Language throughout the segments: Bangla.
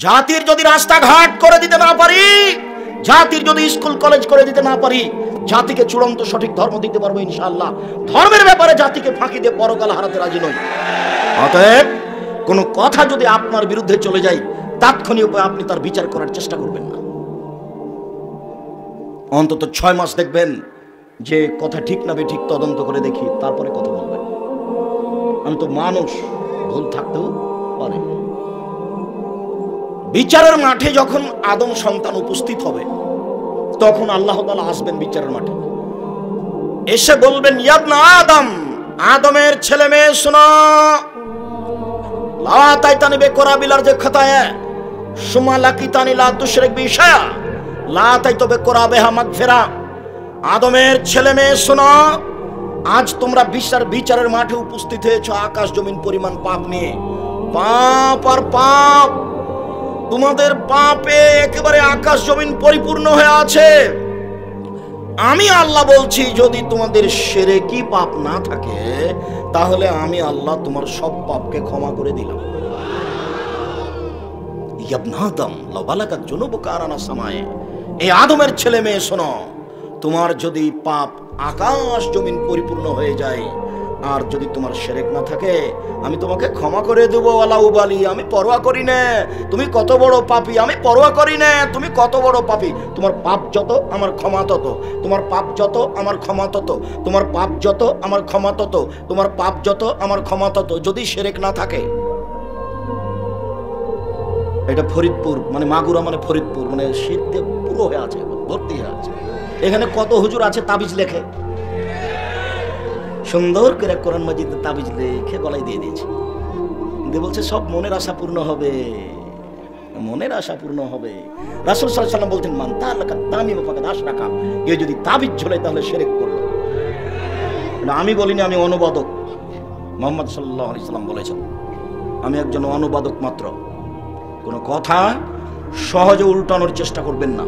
জাতির যদি রাস্তাঘাট করে দিতে না পারি, জাতির যদি স্কুল কলেজ করে দিতে না পারি, জাতিকে চূড়ান্ত সঠিক ধর্ম দিতে পারবো ইনশাআল্লাহ। ধর্মের ব্যাপারে জাতিকে ফাঁকি দিয়ে পরকাল হারাতে রাজি নই। অতএব কোনো কথা যদি আপনার বিরুদ্ধে চলে যায়, তাৎক্ষণিক উপায়ে আপনি তার বিচার করার চেষ্টা করবেন না। অন্তত 6 মাস দেখবেন যে কথা ঠিক না বেঠিক তদন্ত করে দেখি, তারপরে কথা বলবেন। আমি তো মানুষ, ভুল থাকতেও পারে। বিচারের মাঠে যখন আদম সন্তান উপস্থিত হবে, তখন আল্লাহ তাআলা আসবেন বিচারের মাঠে, এসে বলবেন, ইয়া আদম, আদমের ছেলে মেয়ে শোনো, লা তাইতানি বেকরাবিলার যে খতায়ে সুমা লাকিতানি লা তুশরিক বি শায়া লা তাইতু বেকরাবিহা মাগফিরা। আদমের ছেলে মেয়ে শোনো, আজ তোমরা বিচারের মাঠে উপস্থিত হয়েছো আকাশ জমিন পরিমাণ পাপ নিয়ে। পাপ আর পাপ, তোমাদের পাপে একেবারে আকাশ জমিন পরিপূর্ণ হয়ে আছে। আমি আল্লাহ বলছি, যদি তোমাদের শিরকি পাপ না থাকে, তাহলে আমি আল্লাহ তোমার সব পাপকে ক্ষমা করে দিলাম। ইবনে আদম লাউ বালাগাত যুনুবুকা আনানা সামায়ে, এই আদমের ছেলে মেয়ে শোনো, তোমার যদি পাপ আকাশ জমিন পরিপূর্ণ হয়ে যায়, আর যদি তোমার শিরক না থাকে, আমি তোমাকে ক্ষমা করে দেব। ওয়ালা উবালি, আমি পরোয়া করি না তুমি কত বড় পাপী, আমি পরোয়া করি না তুমি কত বড় পাপী। তোমার পাপ যত আমার ক্ষমা তত, তোমার পাপ যত আমার ক্ষমা তত, তোমার পাপ যত আমার ক্ষমা তত, তোমার পাপ যত আমার ক্ষমা তত, যদি শিরক না থাকে। এটা ফরিদপুর, মানে মাগুরা মানে ফরিদপুর, মানে শীতে পুরো হয়ে আছে, ভর্তি হয়ে আছে। এখানে কত হুজুর আছে তাবিজ লেখে, সুন্দর করে কোরআন মাজিদে তাবিজ লেখে গলায় দিয়ে দিয়েছে, দিয়ে বলছে সব মনের আশা পূর্ণ হবে, মনের আশা পূর্ণ হবে। রাসূল সাল্লাল্লাহু আলাইহি ওয়াসাল্লাম বলতেন, মান তাআল্লাকা তামিমা ফাকাদ আশরাকা, কেউ যদি তাবিজ ঝোলে তাহলে শিরক করলো। আমি বলিনি, আমি অনুবাদক। মুহাম্মদ সাল্লাল্লাহু আলাইহি ওয়াসাল্লাম বলেছেন, আমি একজন অনুবাদক মাত্র। কোনো কথা সহজে উল্টানোর চেষ্টা করবেন না।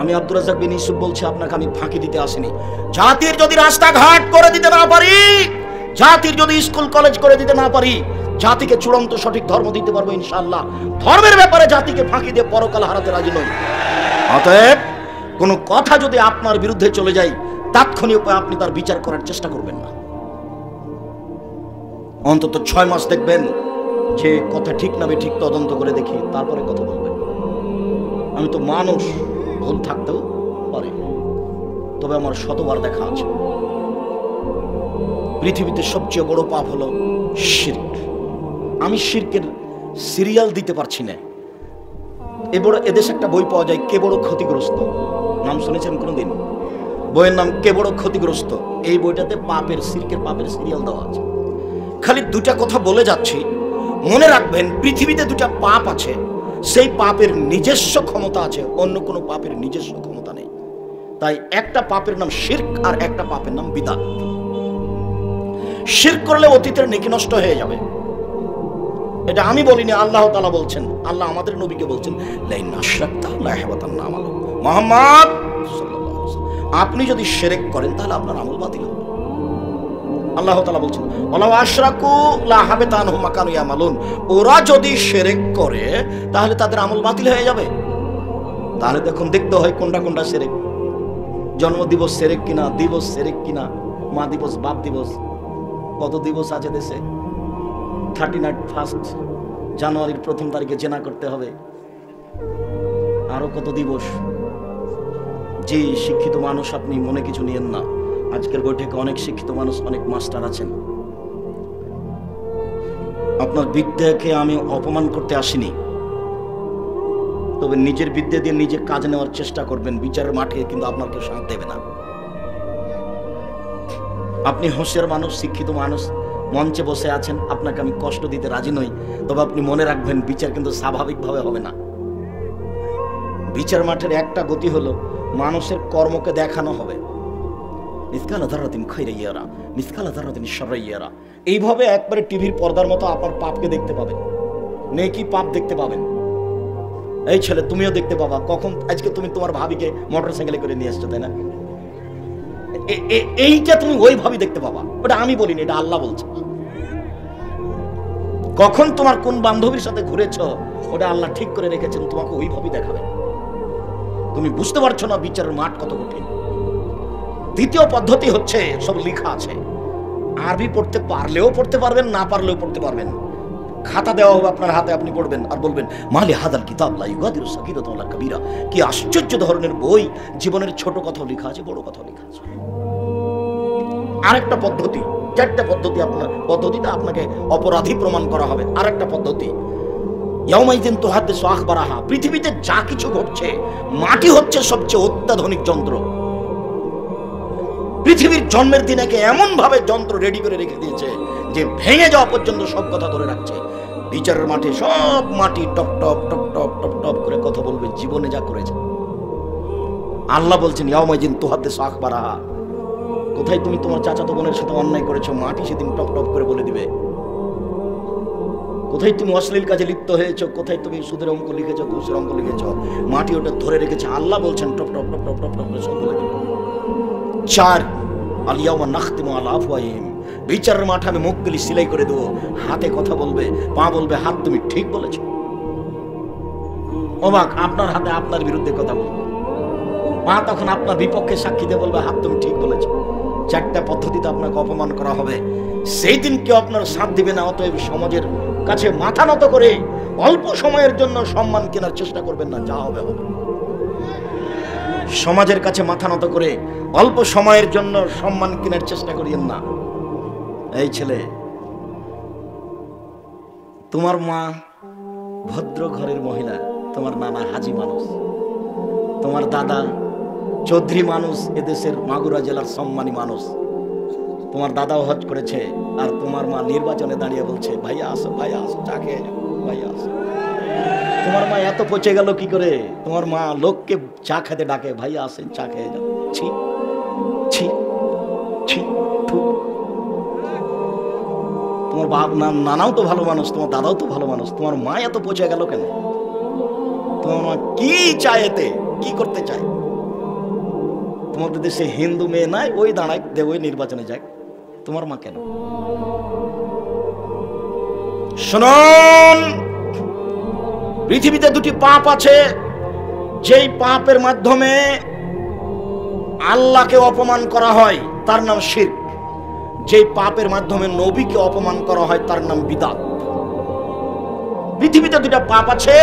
আমি আব্দুর রাজ্জাক বিন ইউসুফ বলছি, আপনাকে আমি ফাঁকি দিতে আসিনি। জাতির যদি রাস্তাঘাট করে দিতে না পারি, জাতির যদি স্কুল কলেজ করে দিতে না পারি, জাতিকে চূড়ান্ত সঠিক ধর্ম দিতে পারবো ইনশাআল্লাহ। ধর্মের ব্যাপারে জাতিকে ফাঁকি দিয়ে পরকাল হারাতে রাজি নই। অতএব কোনো কথা যদি আপনার বিরুদ্ধে চলে যায়, তাৎক্ষণিক উপায়ে আপনি তার বিচার করার চেষ্টা করবেন না। অন্তত 6 মাস দেখবেন যে কথা ঠিক না বেঠিক তদন্ত করে দেখি, তারপরে কথা বলবেন। আমি তো মানুষ, ভুল থাকতেও পারে, তবে আমার শতবার দেখা আছে। পৃথিবীতে সবচেয়ে বড় পাপ হলো শিরক। আমি শিরকের সিরিয়াল দিতে পারছি না। এদেশে একটা বই পাওয়া যায়, কে বড় ক্ষতিগ্রস্ত, নাম শুনেছেন কোনোদিন? বইয়ের নাম কে বড় ক্ষতিগ্রস্ত। এই বইটাতে শিরকের পাপের সিরিয়াল দেওয়া আছে। খালি দুটা কথা বলে যাচ্ছি, মনে রাখবেন, পৃথিবীতে দুটা পাপ আছে, সেই পাপের নিজস্ব ক্ষমতা আছে, অন্য কোনো পাপের নিজস্ব ক্ষমতা নেই। তাই একটা পাপের নাম শিরক আর একটা পাপের নাম বিদআত। শিরক করলে অতীতের নেকি নষ্ট হয়ে যাবে। এটা আমি বলিনি, আল্লাহ তাআলা বলছেন, আল্লাহ আমাদের নবীকে বলছেন, লাইন আশরাকতা লা ইয়াহবাতান্না আমালুক। মুহাম্মদ সাল্লাল্লাহু আলাইহি ওয়াসাল্লাম, আপনি যদি শিরক করেন তাহলে আপনার আমল বাতিল হবে। আল্লাহ তাআলা বলছেন, ওয়ালাউ আশরাকু লা হাবিতা আনহুম মা কানু ইয়ামালুন, ওরা যদি শিরক করে তাহলে তাদের আমল বাতিল হয়ে যাবে। তাহলে দেখুন, দেখতে হয় কোনটা কোনটা শিরক। জন্ম দিবস শিরক কিনা, দিবস শিরক কিনা, মা দিবস, বাপ দিবস, কত দিবস আছে দেশে। 31 জানুয়ারির 1 তারিখে জেনা করতে হবে, আরো কত দিবস। যে শিক্ষিত মানুষ, আপনি মনে কিছু নিয়েন না, আজকের বৈঠকে অনেক শিক্ষিত মানুষ, অনেক মাস্টার আছেন। আপনার বিদ্যাকে আমি অপমান করতে আসিনি, তবে নিজের বিদ্যা দিয়ে নিজে কাজ নেওয়ার চেষ্টা করবেন। বিচারের মাঠে কিন্তু আপনার কেউ সাথ দেবে না। আপনি হোশিয়ার মানুষ, শিক্ষিত মানুষ, মঞ্চে বসে আছেন, আপনাকে আমি কষ্ট দিতে রাজি নই, তবে আপনি মনে রাখবেন, বিচার কিন্তু স্বাভাবিকভাবে হবে না। বিচার মাঠের একটা গতি হলো, মানুষের কর্মকে দেখানো হবে। মিসকাল যারাতিন খায়রান ইয়ারা, মিসকাল যারাতিন শাররান ইয়ারা। এইভাবে একবারে টিভির পর্দার মতো আপনার পাপকে দেখতে পাবেন, নেকি পাপ দেখতে পাবেন। এই ছেলে, তুমিও দেখতে পাবা, কখন আজকে তুমি তোমার ভাবিকে মোটরসাইকেলে করে নিয়ে আসছো, তাই না? এইটা তুমি ওইভাবে দেখতে পাবা। ওটা আমি বলিনি, এটা আল্লাহ বলছে। কখন তোমার কোন বান্ধবীর সাথে ঘুরেছ ওটা আল্লাহ ঠিক করে রেখেছেন, তোমাকে ওইভাবেই দেখাবেন। তুমি বুঝতে পারছো না বিচারের মাঠ কত কঠিন। দ্বিতীয় পদ্ধতি হচ্ছে, সব লেখা আছে, আরবি পড়তে পারলেও পড়তে পারবেন, না পারলেও পড়তে পারবেন। খাতা দেওয়া হবে আপনার হাতে, আপনি পড়বেন আর বলবেন মালি হাদাল কিতাব লা ইউগাদিরু সাগীরাতান ওয়ালা কাবীরা। কি আশ্চর্য ধরনের বই, জীবনের ছোট কথাও লেখা আছে, বড় কথাও লেখা আছে। আরেকটা পদ্ধতি, চারটা পদ্ধতি, আপনার পদ্ধতিটা আপনাকে অপরাধী প্রমাণ করা হবে। আরেকটা পদ্ধতি, ইয়াউমাইযিন তুহাদ্দিসু আখবারাহা, পৃথিবীতে যা কিছু ঘটছে, মাটি হচ্ছে সবচেয়ে অত্যাধুনিক যন্ত্র। পৃথিবীর জন্মের দিন একে এমন ভাবে যন্ত্র রেডি করে রেখে দিয়েছে যে ভেঙে যাওয়া পর্যন্ত সব কথা ধরে রাখছে। বিচারের মাঠে সব মাটি top top top top top top করে কথা বলবে জীবনে যা করেছে। আল্লাহ বলছেন ইয়াউমাইযিন তুহাদ্দিসু আখবারাহা, কোথায় তুমি তোমার চাচাতো বোনের সাথে অন্যায় করেছো, মাটি সেদিন টপ টপ করে বলে দিবে। কোথায় তুমি অশ্লীল কাজে লিপ্ত হয়েছো, কোথায় তুমি সুদের অঙ্ক লিখেছো, ঘুষের অঙ্ক লিখেছো, মাটি ওটা ধরে রেখেছে। আল্লাহ বলছেন top top top top top top করে সব বলে দিবে। 4, আল ইয়াউমা নাখতিমু আলা আফওয়াহিহিম, বিচারের মাঠে আমি মুখগুলি সিলাই করে দেবো। হাতে কথা বলবে, পা বলবে হাত তুমি ঠিক বলেছো। অবাক, আপনার হাতে আপনার বিরুদ্ধে কথা বলবে, পা তখন আপনার বিপক্ষে সাক্ষী দিয়ে বলবে হাত তুমি ঠিক বলেছো। 4টা পদ্ধতিতে আপনাকে অপমান করা হবে। সেই দিন কেউ আপনার সাথ দিবে না। অতএব সমাজের কাছে মাথা নত করে অল্প সময়ের জন্য সম্মান কেনার চেষ্টা করবেন না, যা হবে হবে। সমাজের কাছে মাথা নত করে অল্প সময়ের জন্য সম্মান কেনার চেষ্টা করিয়েন না। এই ছেলে, তোমার মা ভদ্র ঘরের মহিলা, তোমার নানা হাজি মানুষ, তোমার দাদা চৌধুরী মানুষ, এদেশের মাগুরা জেলার সম্মানী মানুষ। তোমার দাদাও হজ করেছে, আর তোমার মা নির্বাচনে দাঁড়িয়ে বলছে ভাইয়া আসো, ভাইয়া আসো, চা খেয়ে যাও, ভাইয়া আসো। তোমার মা এত পচে গেল কি করে? তোমার মা লোককে চা খেতে ডাকে, ভাইয়া আসেন চা খেয়ে যাও। ছি ছি ছি। তোমার বাপ নানাও তো ভালো মানুষ, তোমার দাদাও তো ভালো মানুষ, তোমার মা এত পচে গেল কেন? তোমার মা কি চায়, এতে কি করতে চায়? তোমাদের দেশে হিন্দু মেয়ে নাই, ওই দাঁড়ায় দে, ওই নির্বাচনে যায়, তোমার মা কেন? শুনুন, পৃথিবীতে 2টি পাপ আছে, যেই পাপের মাধ্যমে আল্লাহকে অপমান করা হয় তার নাম শিরক। যেই পাপের মাধ্যমে নবীকে অপমান করা হয় তার নাম বিদআত। পৃথিবীতে 2টা পাপ আছে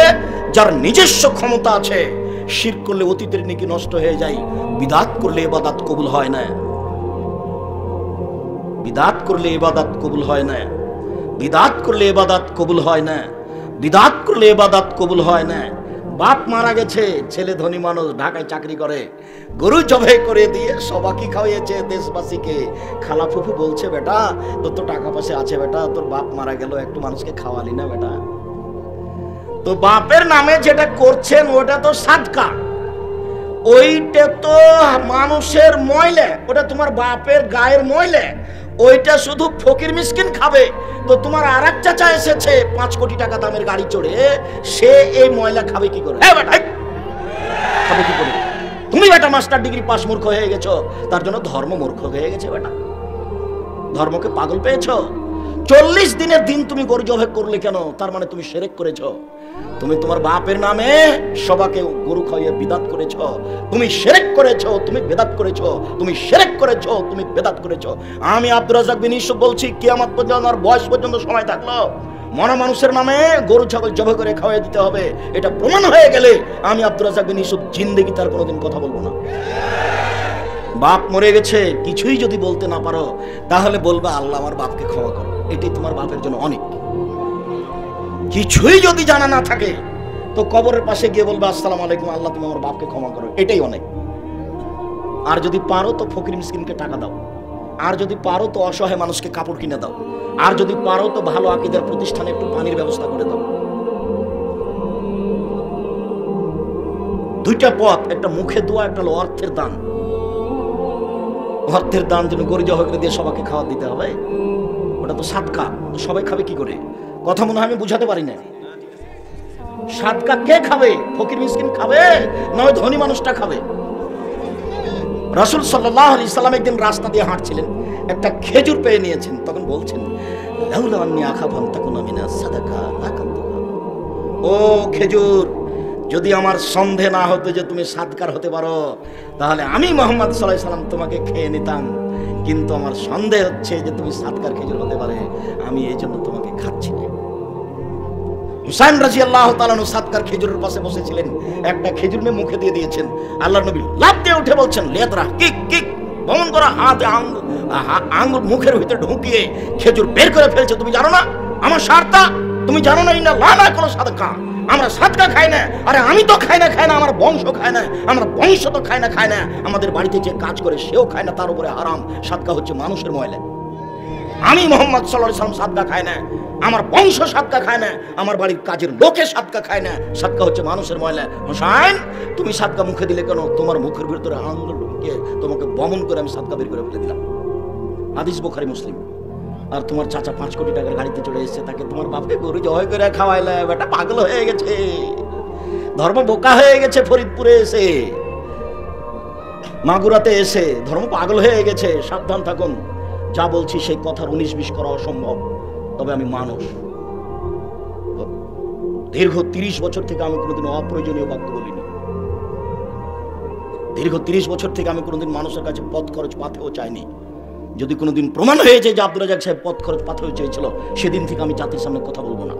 যার নিজস্ব ক্ষমতা আছে। শিরক করলে অতীতের নেকি নষ্ট হয়ে যায়, বিদআত করলে ইবাদত কবুল হয় না। বিদআত করলে ইবাদত কবুল হয় না। বিদআত করলে ইবাদত কবুল হয় না। বিদআত করলে ইবাদত কবুল হয় না। বাপ মারা গেছে, ছেলে ধনী মানুষ, ঢাকায় চাকরি করে, গরু জবাই করে দিয়ে সবাইকে খাওয়াইয়েছে দেশবাসীকে। খালা ফুফু বলছে বেটা তোর তো টাকা পয়সা আছে, বেটা তোর বাপ মারা গেল, একটু মানুষকে খাওয়ালি না বেটা। তো বাপের নামে যেটা করছেন ওটা তো সাদকা, ওইটা তো মানুষের ময়লা, ওটা তোমার বাপের গায়ের ময়লা, ওইটা শুধু ফকির মিসকিন খাবে। তো তোমার আর এক চাচা এসেছে 5 কোটি টাকা দামের গাড়ি চড়ে, সে এই ময়লা খাবে কি করে? হ্যাঁ বেটা, খাবে কি করে? তুমি বেটা মাস্টার ডিগ্রি পাস মূর্খ হয়ে গেছো, তার জন্য ধর্ম মূর্খ হয়ে গেছে বেটা। ধর্মকে পাগল পেয়েছো। 40 দিনের দিন তুমি গরু জবাই করলে কেন? তার মানে তুমি শিরক করেছো। তুমি তোমার বাপের নামে সবাইকে গরু খাইয়ে বিদআত করেছো। তুমি শিরক করেছো, তুমি বিদআত করেছো, তুমি শিরক করেছো, তুমি বিদআত করেছো। আমি আব্দুর রাজ্জাক বিন ইউসুফ বলছি, কিয়ামত পর্যন্ত আর বয়স পর্যন্ত সময় থাকলো মরা মানুষের নামে গরু ছাগল জবাই করে খাওয়াই দিতে হবে। এটা প্রমাণ হয়ে গেলে আমি আব্দুর রাজ্জাক বিন ইউসুফ জিন্দেগি তার কোনোদিন কথা বলবো না। বাপ মরে গেছে, কিছুই যদি বলতে না পারো তাহলে বলবা আল্লাহ আমার বাপকে ক্ষমা করো, এটাই তোমার বাপের জন্য অনেক। কিছুই যদি জানা না থাকে তো কবরের পাশে গিয়ে বলবে আসসালামু আলাইকুম, আল্লাহ তুমি আমার বাপকে ক্ষমা করো, এটাই অনেক। আর যদি পারো তো ফকির মিসকিনকে টাকা দাও, আর যদি পারো তো অসহায় মানুষকে কাপড় কিনে দাও, আর যদি পারো তো ভালো আকীদার প্রতিষ্ঠানে একটু পানির ব্যবস্থা করে দাও। 2টা পথ, একটা মুখে দোয়া, একটা হলো অর্থের দান। অর্থের দান যেন গরু জবাই করে দিয়ে সবাইকে খাওয়া দিতে হবে, ওটা তো সাদকা। সবাই খাবে কি করে? কথা মনে হয় আমি বুঝাতে পারি না। সাদকা কে খাবে? ফকির মিসকিন খাবে, নয় ধনী মানুষটা খাবে। রাসূল সাল্লাল্লাহু আলাইহি সাল্লাম একদিন রাস্তা দিয়ে হাঁটছিলেন, একটা খেজুর পেয়ে নিয়েছেন। তখন বলছেন লাউলা আন্নী আখাফু আন তাকুনা মিনাস সাদাকা লাকানতুকা। ও খেজুর, যদি আমার সন্দেহ না হতো যে তুমি সাদকার হতে পারো, তাহলে আমি মুহাম্মদ সাল্লাল্লাহু আলাইহি সাল্লাম তোমাকে খেয়ে নিতাম। কিন্তু আমার সন্দেহ হচ্ছে যে তুমি সাদকার খেজুর হতে পারে, আমি এই জন্য তোমাকে খাচ্ছি না। হুসাইন রাদিয়াল্লাহু তাআলা আনহু সাদকার খেজুরের পাশে বসেছিলেন, একটা খেজুর নিয়ে মুখে দিয়ে দিয়েছেন। আল্লাহর নবী লাফ দিয়ে উঠে বলছেন, লিয়াদরা কিক কিক, বমন করা হাতে আঙ্গুল মুখের ভিতরে ঢুকিয়ে খেজুর বের করে ফেলছে। তুমি জানো না আমার সারতা? তুমি জানো না ইন্না লানা কোন সাদকা, আমরা সাদকা খাই না। আরে আমি তো খাই না, আমার বংশ খায় না, আমার বংশ তো খায় না। আমাদের বাড়িতে যে কাজ করে সেও খায় না, তার উপরে হারাম। সাদকা হচ্ছে মানুষের ময়লা। আমি মুহাম্মদ সাল্লাল্লাহু আলাইহি ওয়াসাল্লাম সাদকা খায় না, আমার বংশ সাদকা খায় না, আমার বাড়ির কাজের লোকে সাদকা খায় না। সাদকা হচ্ছে মানুষের ময়লা। হুসাইন, তুমি সাদকা মুখে দিলে কেন? তোমার মুখের ভিতরে আঙ্গুল ঢুকিয়ে তোমাকে বমন করে আমি সাদকা বের করে ফেলে দিলাম। হাদিস বুখারী মুসলিম। আর তোমার চাচা 5 কোটি টাকার গাড়িতে চলে এসেছে, তাকে তোমার বাপকে গরু জবাই করে খাওয়াইলে। বেটা পাগল হয়ে গেছে, ধর্ম বোকা হয়ে গেছে। ফরিদপুরে এসে, মাগুরাতে এসে ধর্ম পাগল হয়ে গেছে। সাবধান থাকুন। যা বলছি সেই কথার 19-20 করা অসম্ভব, তবে আমি মানুষ। দীর্ঘ 30 বছর থেকে আমি কোনোদিন অপ্রয়োজনীয় বাক্য বলিনি। দীর্ঘ 30 বছর থেকে আমি কোনোদিন মানুষের কাছে পথ খরচ পাথেও চাইনি। যদি কোনোদিন প্রমাণ হয়ে যায় যে আব্দুর রাজ্জাক সাহেব পথ খরচ পাথেও চেয়েছিল, সেদিন থেকে আমি জাতির সামনে কথা বলবো না।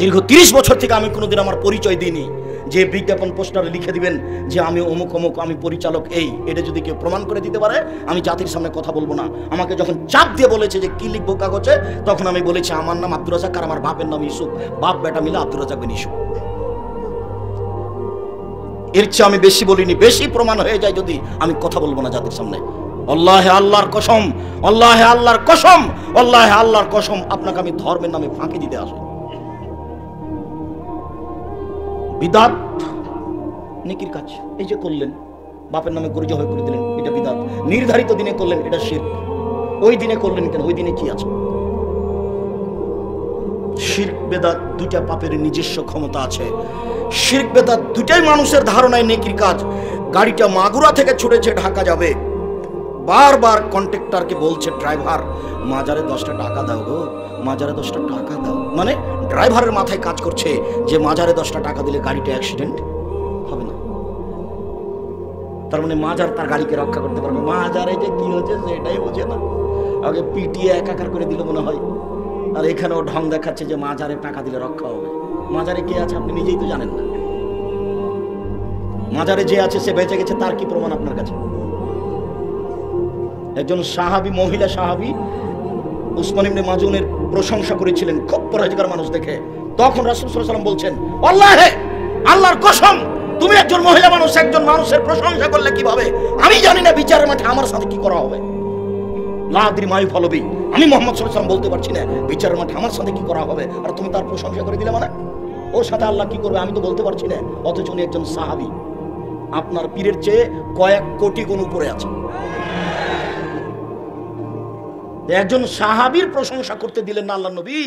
দীর্ঘ 30 বছর থেকে আমি কোনোদিন আমার পরিচয় দিইনি। যে বিজ্ঞাপন পোস্টারে লিখে দিবেন যে আমি অমুক অমুক, আমি পরিচালক, এটা যদি কেউ প্রমাণ করে দিতে পারে, আমি জাতির সামনে কথা বলবো না। আমাকে যখন চাপ দিয়ে বলেছে যে কি লিখবো কাগজে, তখন আমি বলেছি আমার নাম আব্দুর রাজ্জাক আর আমার বাপের নাম ইউসুফ, বাপ বেটা মিলে আব্দুর রাজ্জাক বিন ইউসুফ। এর চেয়ে আমি বেশি বলিনি। বেশি প্রমাণ হয়ে যায় যদি, আমি কথা বলবো না জাতির সামনে। আল্লাহে আল্লাহর কসম, আল্লাহে আল্লাহর কসম, আল্লাহে আল্লাহর কসম, আপনাকে আমি ধর্মের নামে ফাঁকি দিতে আসি। বিদাত নেকির কাজ। এই যে করলেন, বাপের নামে গরু জবাই করে দিলেন, এটা বিদাত। নির্ধারিত দিনে করলেন, এটা শিরক। ওই দিনে করলেন কেন? ওই দিনে কি আছে? শিরক বেদাত দুইটা পাপের নিজস্ব ক্ষমতা আছে। শিরক বেদাত দুটাই মানুষের ধারণায় নেকির কাজ। গাড়িটা মাগুরা থেকে ছুটেছে ঢাকা যাবে, বারবার কন্ট্রাক্টরকে বলছে ড্রাইভার মাজারে 10টা টাকা দাও গো, মাজারে 10টা টাকা দাও। মানে ড্রাইভারের মাথায় কাজ করছে যে মাজারে 10টা টাকা দিলে গাড়িটা অ্যাক্সিডেন্ট হবে না। তার মানে মাজার তার গাড়িকে রক্ষা করতে পারবে। মাজারে যে কি হচ্ছে সেটাই বোঝে না, আগে পিটিয়ে একাকার করে দিল মনে হয়। আর এখানেও ঢং দেখাচ্ছে যে মাজারে টাকা দিলে রক্ষা হবে। মাজারে কে আছে আপনি নিজেই তো জানেন না। মাজারে যে আছে সে বেঁচে গেছে, তার কি প্রমাণ আপনার কাছে? একজন সাহাবী, মহিলা সাহাবী উসমান ইবনে মাজুনের প্রশংসা করেছিলেন, খুব পরহেজগার মানুষ দেখে। তখন রাসূল সাল্লাল্লাহু আলাইহি ওয়াসাল্লাম বলছেন, আল্লাহে, আল্লাহর কসম, তুমি একজন মহিলা মানুষ একজন মানুষের প্রশংসা করলে কিভাবে? আমি জানি না বিচারের মাঠে আমার সাথে কি করা হবে। লা আদরি মা ইউফালু, আমি মুহাম্মদ সাল্লাল্লাহু আলাইহি ওয়াসাল্লাম বলতে পারছি না বিচারের মাঠে আমার সাথে কি করা হবে। আর তুমি তার প্রশংসা করে দিলে মানে? ওর সাথে আল্লাহ কি করবে আমি তো বলতে পারছি না। অথচ উনি একজন সাহাবী, আপনার পীরের চেয়ে কয়েক কোটি গুণ উপরে আছে। একজন সাহাবীর প্রশংসা করতে দিলেন না আল্লাহর নবী,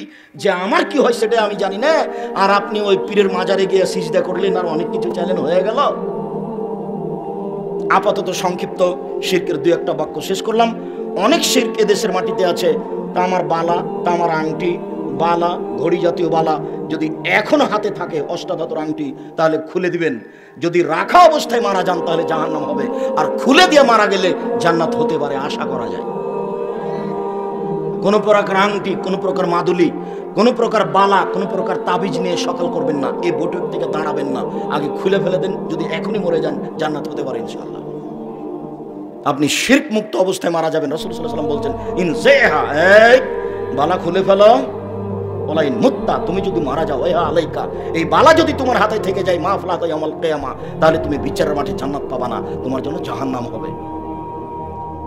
যে আমার কি হয় সেটা আমি জানি না, আর আপনি ওই পীরের মাজারে গিয়ে সিজদা করলেন আর অনেক কিছু চাইলেন, হয়ে গেল। আপাতত সংক্ষিপ্ত শিরকের 2-1টা বাক্য শেষ করলাম। অনেক শিরক এদেশের মাটিতে আছে। তামার বালা, তামার আংটি, বালা, ঘড়ি জাতীয় বালা যদি এখনো হাতে থাকে, অষ্টাধাতুর আংটি, তাহলে খুলে দিবেন। যদি রাখা অবস্থায় মারা যান তাহলে জাহান্নাম হবে, আর খুলে দিয়ে মারা গেলে জান্নাত হতে পারে, আশা করা যায়। কোনো প্রকার আংটি, কোনো প্রকার মাদুলি, কোনো প্রকার বালা, কোনো প্রকার তাবিজ নিয়ে সকাল করবেন না, এই বৈঠক থেকে দাঁড়াবেন না, আগে খুলে ফেলে দেন। যদি এখনই মরে যান জান্নাত হতে পারে ইনশাআল্লাহ। আপনি শিরক মুক্ত অবস্থায় মারা যাবেন। রাসূল সাল্লাল্লাহু আলাইহি ওয়াসাল্লাম বলছেন, ইনজাহা, এই বালা খুলে ফেলো, ওয়ালাইন মুত্তা, তুমি যদি মারা যাও, ইয়া আলাইকা, এই বালা যদি তোমার হাতে থেকে যায়, মা ফালাতা ইয়াউমাল কিয়ামা, তাহলে তুমি বিচারের মাঠে জান্নাত পাবা না, তোমার জন্য জাহান্নাম হবে।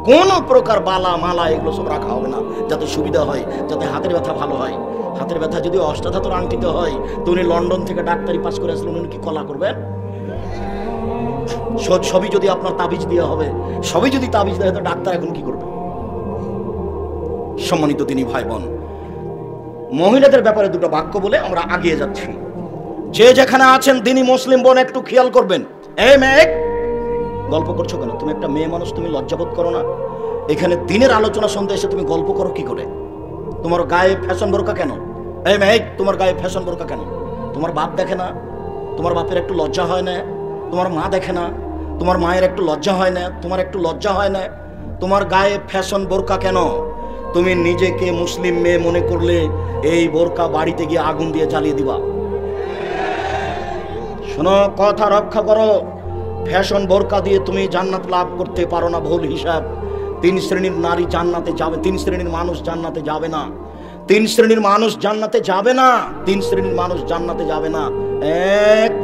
কোন প্রকার বালা মালা এগুলো সব রাখা হবে না, যাতে সুবিধা হয়, যাতে হাতের ব্যথা ভালো হয়। হাতের ব্যথা যদি অষ্টাধাতুর আংটিতে হয়, তো উনি লন্ডন থেকে ডাক্তারি পাস করে আসলেন, উনি কি কলা করবেন? সবই যদি আপনার তাবিজ দেওয়া হবে, সবই যদি তাবিজ দেয়, তো ডাক্তার এখন কি করবে? সম্মানিত দিনী ভাই বোন, মহিলাদের ব্যাপারে 2টা বাক্য বলে আমরা আগিয়ে যাচ্ছি। যে যেখানে আছেন দিনী মুসলিম বোন, একটু খেয়াল করবেন। এই মেয়ে, গল্প করছো কেন? তুমি একটা মেয়ে মানুষ, তুমি লজ্জাবোধ করো না? এখানে দিনের আলোচনা শুনতে এসে তুমি গল্প করো কি করে? তোমার গায়ে ফ্যাশন বোরকা কেন? এই মেয়ে, তোমার গায়ে ফ্যাশন বোরকা কেন? তোমার বাপ দেখে না? তোমার বাপের একটু লজ্জা হয় না? তোমার মা দেখে না? তোমার মায়ের একটু লজ্জা হয় না? তোমার একটু লজ্জা হয় না? তোমার গায়ে ফ্যাশন বোরকা কেন? তুমি নিজেকে মুসলিম মেয়ে মনে করলে এই বোরকা বাড়িতে গিয়ে আগুন দিয়ে জ্বালিয়ে দিবা। শোনো, কথা রক্ষা করো। ফ্যাশন বোরকা দিয়ে তুমি জান্নাত লাভ করতে পারো না, ভুল হিসাব। 3 শ্রেণীর নারী জান্নাতে যাবে, 3 শ্রেণীর মানুষ জান্নাতে যাবে না। 3 শ্রেণীর মানুষ জান্নাতে যাবে না। 3 শ্রেণীর মানুষ জান্নাতে যাবে না। এক,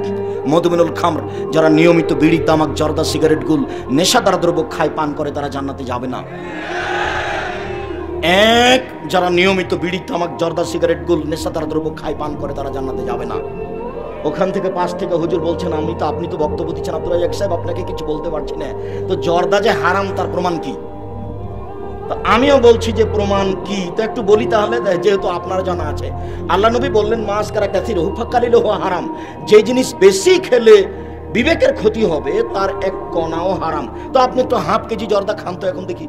মধুমিনুল খামর, যারা নিয়মিত বিড়ি, তামাক, জর্দা, সিগারেট, গুল, নেশাদার দ্রব্য খায়, পান করে, তারা জান্নাতে যাবে না। এক, যারা নিয়মিত বিড়ি, তামাক, জর্দা, সিগারেট, গুল, নেশাদার দ্রব্য খায়, পান করে, তারা জান্নাতে যাবে না। ওখান থেকে পাশ থেকে হুজুর বলছেন, আপনি তো বক্তব্য দিচ্ছেন আব্দুল রাজ্জাক সাহেব, আপনাকে কিছু বলতে পারছি না। তো জর্দা যে হারাম, তার প্রমাণ কি? আমিও বলছি যে প্রমাণ কি, তো একটু বলি তাহলে, যেহেতু আপনার জানা আছে। আল্লাহ নবী বললেন, মাস কারা কাসিরহু ফাকালিলুহু হারাম, যে জিনিস বেশি খেলে বিবেকের ক্ষতি হবে তার এক কণাও হারাম। তো আপনি একটু হাফ কেজি জর্দা খান তো এখন দেখি।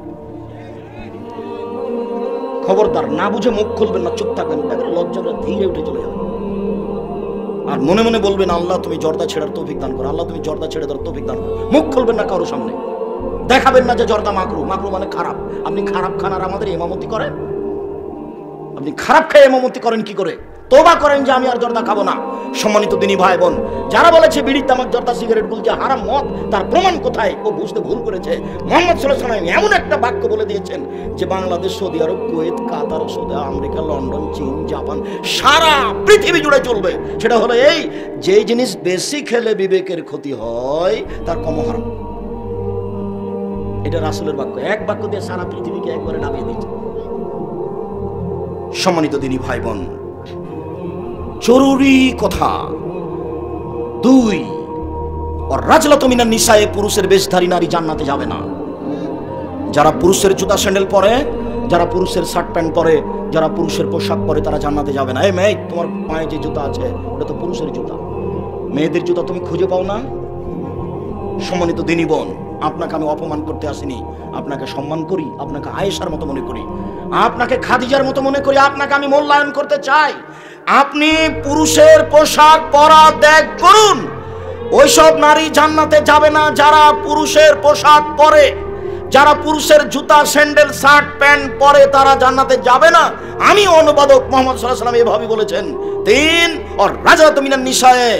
খবরদার, না বুঝে মুখ খুলবেন না, চুপ থাকবেন, লজ্জাটা ধীরে উঠে চলে যাবে। আর মনে মনে বলবেন, আল্লাহ তুমি জর্দা ছেড়ার তৌফিক দান করো, আল্লাহ তুমি জর্দা ছেড়ে দেওয়ার তৌফিক দান করো। মুখ খুলবেন না কারোর সামনে, দেখাবেন না যে জর্দা মাকরু। মাকরু মানে খারাপ। আপনি খারাপ খান আর আমাদের ইমামতি করেন? আপনি খারাপ খেয়ে ইমামতি করেন কি করে? তওবা করেন যে আমি আর জর্দা খাবো না। সম্মানিত দিনী ভাই বোন, যারা বলেছে বিড়ি, তামাক, জর্দা, সিগারেট, গুল যে হারাম মদ, তার প্রমাণ কোথায়? ও বুঝতে ভুল করেছে। মুহাম্মদ সাল্লাল্লাহু আলাইহি ওয়াসাল্লাম এমন একটা বাক্য বলে দিয়েছেন যে বাংলাদেশ, সৌদি আরব, কুয়েত, কাতার, সৌদি আমেরিকা, লন্ডন, চীন, জাপান, সারা পৃথিবী জুড়ে চলবে। সেটা হলো এই, যে জিনিস বেশি খেলে বিবেকের ক্ষতি হয় তার কম হারাম। এটা রাসূলের বাক্য। এক বাক্য দিয়ে সারা পৃথিবীকে একবারে নামিয়ে দিয়েছে। সম্মানিত দিনী ভাই বোন, জরুরি কথা 2, রাজলাতু মিনান নিসায়ে, পুরুষের বেশধারী নারী জান্নাতে যাবে না। যারা পুরুষের জুতা স্যান্ডেল পরে, যারা পুরুষের শার্ট প্যান্ট পরে, যারা পুরুষের পোশাক পরে, তারা জান্নাতে যাবে না। এই মেয়ে, তোমার পায়ে যে জুতা আছে ওটা তো পুরুষের জুতা, মেয়েদের জুতা তুমি খুঁজে পাও না? সম্মানিত দিনী বোন, আপনাকে আমি অপমান করতে আসিনি, আপনাকে সম্মান করি, আপনাকে আয়েশার মতো মনে করি, আপনাকে খাদিজার মতো মনে করি, আপনাকে আমি মূল্যায়ন করতে চাই। আপনি পুরুষের পোশাক পরা ত্যাগ করুন। ওইসব নারী জান্নাতে যাবে না যারা পুরুষের পোশাক পরে, যারা পুরুষের জুতা, স্যান্ডেল, শার্ট, প্যান্ট পরে, তারা জান্নাতে যাবে না। আমি অনুবাদক মুহাম্মদ সাল্লাল্লাহু আলাইহি ওয়াসাল্লাম এভাবে বলেছেন। 3, রাজলাতু মিনান নিসায়ে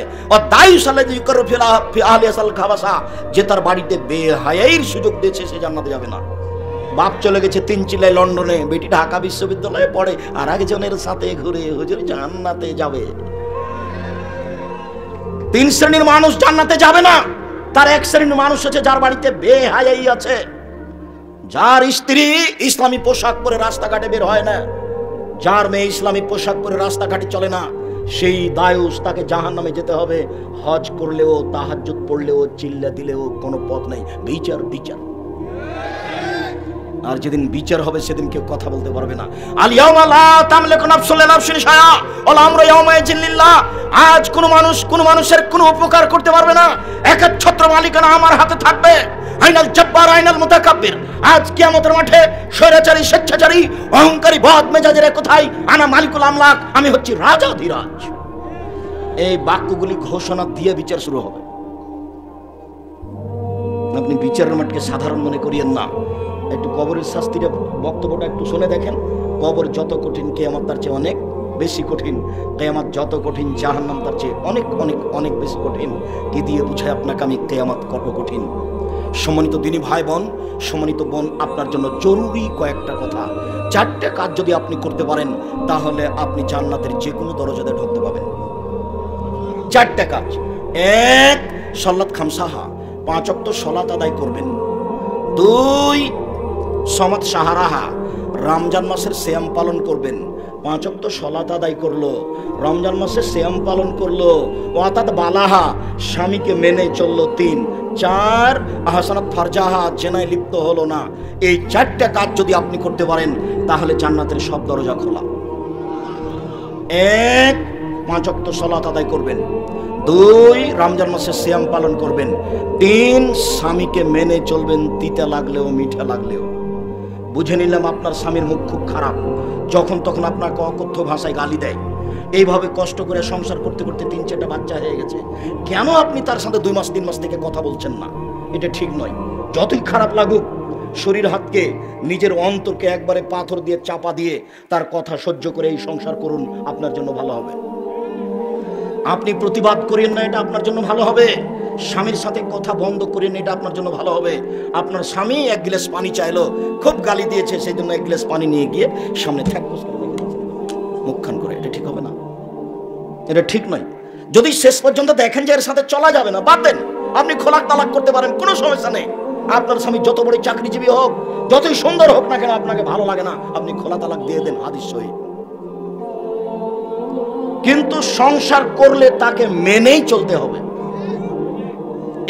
দায়ুস আল্লাযী ইউকাররু ফি আহলিয়াসাল খাবাসা, যে তার বাড়িতে বেহায়াইর সুযোগ দিয়েছে সে জান্নাতে যাবে না। বাপ চলে গেছে 3 চিল্লায় লন্ডনে, বেটি ঢাকা বিশ্ববিদ্যালয়ে পড়ে, আর একজনের সাথে ঘুরে হুজুর জান্নাতে যাবে। 3 শ্রেণীর মানুষ জান্নাতে যাবে না। তার এক শ্রেণীর মানুষ আছে যার বাড়িতে বেহায়াই আছে, যার স্ত্রী ইসলামী পোশাক পরে রাস্তাঘাটে বের হয় না, যার মেয়ে ইসলামী পোশাক পরে রাস্তাঘাটে চলে না, সেই দায়ুস, তাকে জাহান্নামে যেতে হবে। হজ করলেও, তাহাজ্জুদ পড়লেও, চিল্লা দিলেও কোনো পথ নেই। বিচার বিচার। আর যেদিন বিচার হবে সেদিন কেউ কথা বলতে পারবে না। আল ইয়াউমা লা তামলিকু নাফসুন লিনাফসিন শাইআ ওয়াল আমরু ইয়াউমাইযিন লিল্লাহ। আজ কোন মানুষের কোনো উপকার করতে পারবে না। একচ্ছত্র মালিকানা আমার হাতে থাকবে। আইনাল জব্বার আইনাল মুতাকাব্বির। আজ কিয়ামতের মাঠে স্বৈরাচারী, স্বেচ্ছাচারী, অহংকারী, বদ মেজাজের কোথায়? আনা মালিকুল আমলাক, আমি হচ্ছি রাজাধিরাজ। এই বাক্যগুলি ঘোষণা দিয়ে বিচার শুরু হবে। আপনি বিচারের মাঠকে সাধারণ মনে করিয়েন না। একটু কবরের শাস্তির বক্তব্যটা একটু শুনে দেখেন। কবর যত কঠিন, কিয়ামত তার চেয়ে অনেক বেশি কঠিন। কিয়ামত যত কঠিন, জাহান্নাম তার চেয়ে অনেক অনেক অনেক বেশি কঠিন। কি দিয়ে বুঝায় আপনাকে আমি কিয়ামত কত কঠিন? সম্মানিত দিনী ভাই বোন, সম্মানিত বোন, আপনার জন্য জরুরি কয়েকটা কথা। 4টে কাজ যদি আপনি করতে পারেন তাহলে আপনি জান্নাতের যে কোনো দরজাতে ঢুকতে পাবেন। 4টে কাজ। 1, সালাত খামসাহা, 5 ওয়াক্ত সালাত আদায় করবেন। 2, সমাত সাহারাহা, রমজান মাসের সিয়াম পালন করবেন। 5 ওয়াক্ত সালাত আদায় করলো, রমজান মাসে সিয়াম পালন করলো। ওয়াতাত বালাহা, স্বামীকে মেনে চললো। 3, 4, আহসানাত ফারজাহা, জেনায় লিপ্ত হলো না। এই 4টে কাজ যদি আপনি করতে পারেন তাহলে জান্নাতের সব দরজা খোলা। 1, 5 ওয়াক্ত সালাত আদায় করবেন। 2, রমজান মাসে সিয়াম পালন করবেন। 3, স্বামীকে মেনে চলবেন, তিতা লাগলেও মিঠা লাগলেও। বুঝে নিলাম আপনার স্বামীর মুখ খুব খারাপ, যখন তখন আপনাকে অকথ্য ভাষায় গালি দেয়, এইভাবে কষ্ট করে সংসার করতে করতে 3-4টা বাচ্চা হয়ে গেছে, কেন আপনি তার সাথে 2 মাস 3 মাস থেকে কথা বলছেন না? এটা ঠিক নয়। যতই খারাপ লাগুক, শরীর হাতকে, নিজের অন্তরকে একবারে পাথর দিয়ে চাপা দিয়ে তার কথা সহ্য করে এই সংসার করুন, আপনার জন্য ভালো হবে। আপনি প্রতিবাদ করেন না, এটা আপনার জন্য ভালো হবে। স্বামীর সাথে কথা বন্ধ করেন, এটা আপনার জন্য ভালো হবে। আপনার স্বামী 1 গ্লাস পানি চাইলো, খুব গালি দিয়েছে, সেই জন্য 1 গ্লাস পানি নিয়ে গিয়ে সামনে থ্যাকপোস করে মুখখান করে, এটা ঠিক হবে না, এটা ঠিক নয়। যদি শেষ পর্যন্ত দেখেন যে এর সাথে চলা যাবে না, বাদ দেন। আপনি খোলাক তালাক করতে পারেন, কোনো সমস্যা নেই। আপনার স্বামী যত বড় চাকরিজীবী হোক, যতই সুন্দর হোক না কেন, আপনাকে ভালো লাগে না, আপনি খোলা তালাক দিয়ে দেন, হাদিস সহিহ। কিন্তু সংসার করলে তাকে মেনেই চলতে হবে,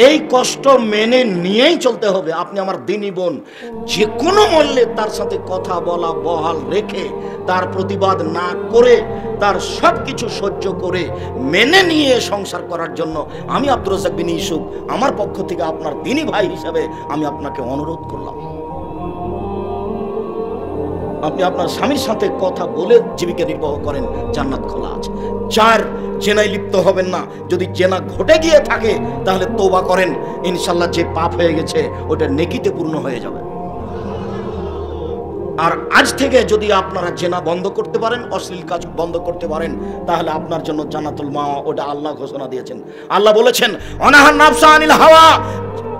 এই কষ্ট মেনে নিয়েই চলতে হবে। আপনি আমার দিনী বোন, যে কোনো মূল্যে তার সাথে কথা বলা বহাল রেখে, তার প্রতিবাদ না করে, তার সব কিছু সহ্য করে মেনে নিয়ে সংসার করার জন্য আমি আব্দুর রাজ্জাক বিন ইউসুফ আমার পক্ষ থেকে আপনার দিনী ভাই হিসাবে আমি আপনাকে অনুরোধ করলাম। আপনি আপনার স্বামীর সাথে কথা বলে জীবিকা নির্বাহ করেন, জান্নাত খোলা আছে। 4, জেনায় লিপ্ত হবেন না। যদি জেনা ঘটে গিয়ে থাকে তাহলে তওবা করেন, ইনশাল্লাহ যে পাপ হয়ে গেছে ওটা নেকিতে পূর্ণ হয়ে যাবে। আর আজ থেকে যদি আপনারা জেনা বন্ধ করতে পারেন, অশ্লীল কাজ বন্ধ করতে পারেন, তাহলে আপনার জন্য জান্নাতুল মাওয়া, ওটা আল্লাহ ঘোষণা দিয়েছেন। আল্লাহ বলেছেন, অনাহার নাফসা আনিল হাওয়া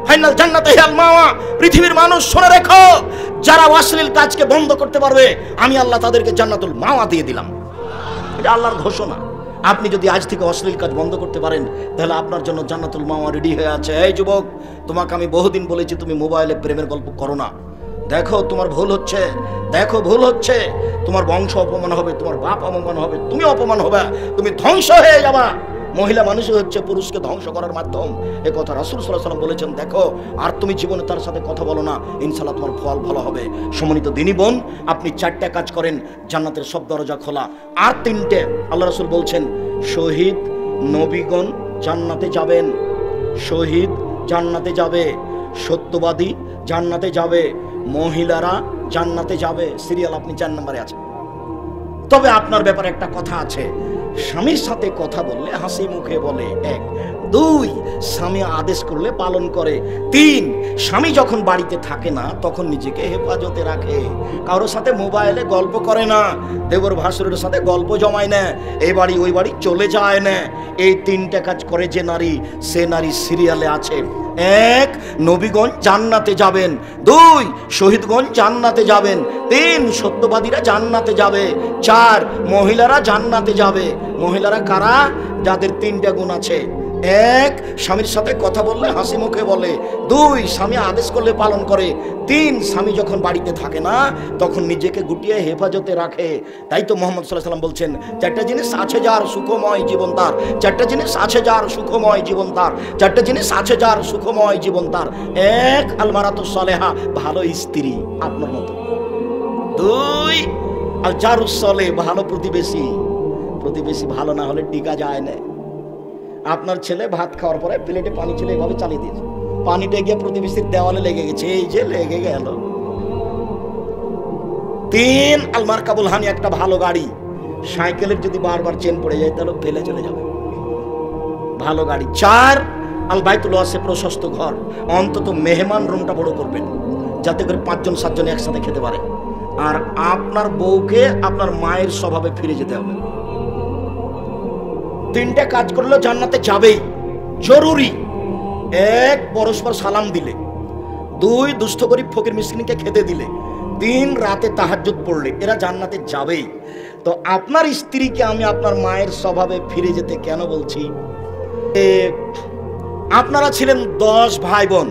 ফাইনাল জান্নাতে হিয়াল মাওয়া। পৃথিবীর মানুষ শুনে রেখো, যারা অশ্লীল কাজকে বন্ধ করতে পারবে, আমি আল্লাহ তাদেরকে জান্নাতুল মাওয়া দিয়ে দিলাম। এটা আল্লাহর ঘোষণা। আপনি যদি আজ থেকে অশ্লীল কাজ বন্ধ করতে পারেন, তাহলে আপনার জন্য জান্নাতুল মাওয়া রেডি হয়ে আছে। এই যুবক, তোমাকে আমি বহুদিন বলেছি তুমি মোবাইলে প্রেমের গল্প করো না। দেখো তোমার ভুল হচ্ছে, দেখো ভুল হচ্ছে, তোমার বংশ অপমান হবে, তোমার বাপ অপমান হবে, তুমি অপমান হবে, তুমি ধ্বংস হয়ে যাবা। মহিলা মানুষই হচ্ছে পুরুষকে ধ্বংস করার মাধ্যম, এ কথা রাসূল সাল্লাল্লাহু আলাইহি ওয়াসাল্লাম বলেছেন। দেখো, আর তুমি জীবনে তার সাথে কথা বলো না, ইনশাআল্লাহ তোমার ফল ভালো হবে। সম্মানিত দিনী বোন, আপনি 4টা কাজ করেন, জান্নাতের সব দরজা খোলা। আর 3টে আল্লাহ রাসূল বলছেন, শহীদ নবীগণ জান্নাতে যাবেন, শহীদ জান্নাতে যাবে, সত্যবাদী জান্নাতে যাবে, মহিলারা জান্নাতে যাবে। সিরিয়াল আপনি 4 নম্বরে আছেন। তবে আপনার ব্যাপারে একটা কথা আছে, স্বামীর সাথে কথা বললে হাসি মুখে বলে, 1। 2, স্বামী আদেশ করলে পালন করে। 3, স্বামী যখন বাড়িতে থাকে না তখন নিজেকে হেফাজতে রাখে, কারোর সাথে মোবাইলে গল্প করে না, দেবর ভাসুরের সাথে গল্প জমায় না, এই বাড়ি ওই বাড়ি চলে যায় না। এই 3টা কাজ করে যে নারী, সে নারী সিরিয়ালে আছে। 1, নবীগণ জান্নাতে যাবেন। 2, শহীদগণ জান্নাতে যাবেন। 3, সত্যবাদীরা জান্নাতে যাবে। 4, মহিলারা জান্নাতে যাবে। মহিলারা কারা? যাদের 3টা গুণ আছে। 1, স্বামীর সাথে কথা বললে হাসি মুখে বলে। 2, স্বামী আদেশ করলে পালন করে। 3, স্বামী যখন বাড়িতে থাকে না তখন নিজেকে গুটিয়ে হেফাজতে রাখে। তাই তো মুহাম্মদ সাল্লাল্লাহু আলাইহি ওয়াসাল্লাম বলছেন, 4টা জিনিস আছে যার সুখময় জীবন তার, 4টা জিনিস আছে যার সুখময় জীবন তার, 4টা জিনিস আছে যার সুখময় জীবন তার। 1, আল মারাতুস সালেহা, ভালো স্ত্রী আপনার মতো। 2, আল জারুস সালেহ, ভালো প্রতিবেশী। প্রতিবেশী ভালো না হলে টিকা যায় না। আপনার ছেলে ভাত খাওয়ার পরে প্লেটে পানি ছিল, এভাবে চালিয়ে দিয়েছে, পানিটা গিয়ে প্রতিবেশীর দেওয়ালে লেগে গেছে, এই যে লেগে গেল। 3, আল মারকাবুল হানি, একটা ভালো গাড়ি। সাইকেলের যদি বারবার চেন পড়ে যায় তাহলে ফেলে চলে যাবে, ভালো গাড়ি। 4, আল বাইতুল ওয়াসি, প্রশস্ত ঘর। অন্তত মেহমান রুমটা বড় করবেন, যাতে করে 5 জন 7 জন একসাথে খেতে পারে। আর আপনার বউকে আপনার মায়ের স্বভাবে ফিরে যেতে হবে। 3টা কাজ করলে জান্নাতে যাবেই, জরুরি। 1, পরস্পর সালাম দিলে। 2, দুস্থ গরিব ফকির মিসকিনকে খেতে দিলে। 3, রাতে তাহাজ্জুদ পড়লে, এরা জান্নাতে যাবেই। তো আপনার স্ত্রীকে আমি আপনার মায়ের স্বভাবে ফিরে যেতে কেন বলছি? আপনারা ছিলেন 10 ভাই বোন,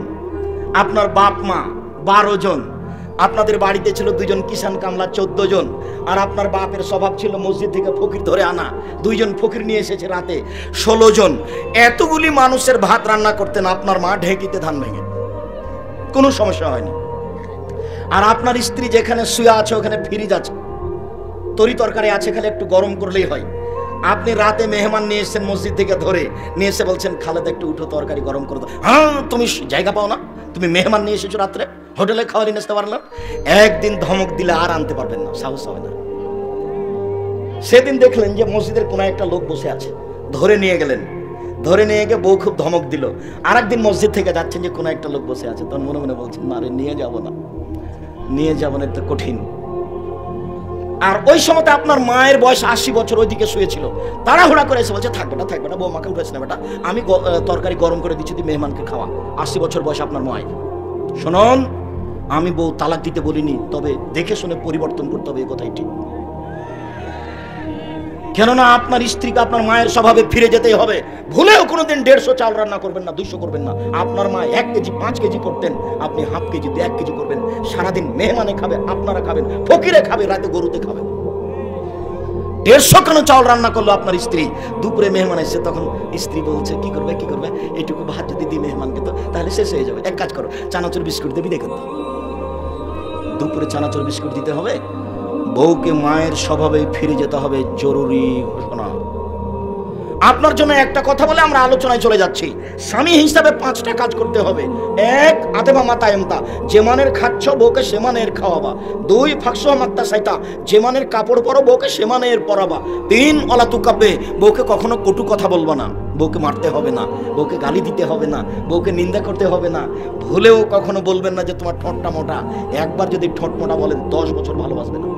আপনার বাপ মা 12 জন, আপনাদের বাড়িতে ছিল 2 জন কিষান কামলা 14 জন, আর আপনার বাপের স্বভাব ছিল মসজিদ থেকে ফকির ধরে আনা, 2 জন ফকির নিয়ে এসেছে রাতে, 16 জন। এতগুলি মানুষের ভাত রান্না করতেন আপনার মা ঢেঁকিতে ধান ভেঙে, কোনো সমস্যা হয়নি। আর আপনার স্ত্রী যেখানে শুয়ে আছে ওখানে ফ্রিজ আছে, তরি তরকারি আছে, খালি একটু গরম করলেই হয়। আপনি রাতে মেহমান নিয়ে এসেছেন মসজিদ থেকে ধরে নিয়ে এসে বলছেন, খালেদা একটু উঠো, তরকারি গরম করে দাও। হ্যাঁ, তুমি জায়গা পাও না, তুমি মেহমান নিয়ে এসেছো রাত্রে, হোটেলে খাওয়ালি নাস্তা পারলাম, একদিন ধমক দিলে আর আনতে পারবেন না, সাহস হবে না। সেদিন দেখলেন যে মসজিদের কোন একটা লোক বসে আছে, ধরে নিয়ে গেলেন, ধরে নিয়ে গিয়ে বউ খুব ধমক দিল। আর একদিন মসজিদ থেকে যাচ্ছেন যে কোন একটা লোক বসে আছে, তখন মনে মনে বলছেন না রে, নিয়ে যাব না, নিয়ে যাব না, এটা কঠিন। আর ওই সময়তে আপনার মায়ের বয়স 80 বছর, ওইদিকে শুয়েছিল, তাড়াহুড়া করে এসে বলছে থাকবে না বউ, মাকে উঠেছে না বেটা, আমি তরকারি গরম করে দিচ্ছি, তুই মেহমানকে খাওয়া। 80 বছর বয়স আপনার মায়ের। শুনুন, আমি বউ তালাক দিতে বলিনি, তবে দেখে শুনে পরিবর্তন করতে হবে, এই কথাই ঠিক। কেননা আপনার স্ত্রীকে আপনার মায়ের স্বভাবে ফিরে যেতেই হবে। ভুলেও কোনোদিন 150 চাল রান্না করবেন না, 200 করবেন না। আপনার মা 1 কেজি 5 কেজি করতেন, আপনি হাফ কেজি 1 কেজি করবেন। সারাদিন মেহমানে খাবে, আপনারা খাবেন, ফকিরে খাবে, রাতে গরুতে খাবে। 150 কেন চাল রান্না করলো আপনার স্ত্রী? দুপুরে মেহমান এসে তখন স্ত্রী বলছে কি করবে, এইটুকু ভাত যদি দিই মেহমানকে তো তাহলে শেষ হয়ে যাবে। এক কাজ করো, চানাচুর বিস্কুট দেবি, দেখুন দুপুরে চানাচুর বিস্কুট দিতে হবে। বউকে মায়ের স্বভাবে ফিরে যেতে হবে, জরুরি ঘোষণা। আপনার জন্য একটা কথা বলে আমরা আলোচনায় চলে যাচ্ছি। স্বামী হিসাবে 5টা কাজ করতে হবে। 1 আতেবা মাতায়মতা, যে মানের খাচ্ছ বউকে সে মানের খাওয়াবা। 2 ফাকসুয়া মাত্তা সাইতা, যে মানের কাপড় পরো বউকে সে মানের পরাবা। 3 অলাতু কাব্যে, বউকে কখনো কটু কথা বলবা না, বউকে মারতে হবে না, বউকে গালি দিতে হবে না, বউকে নিন্দা করতে হবে না। ভুলেও কখনো বলবেন না যে তোমার ঠোঁটটা মোটা। একবার যদি ঠোঁট মোটা বলেন 10 বছর ভালোবাসবে না।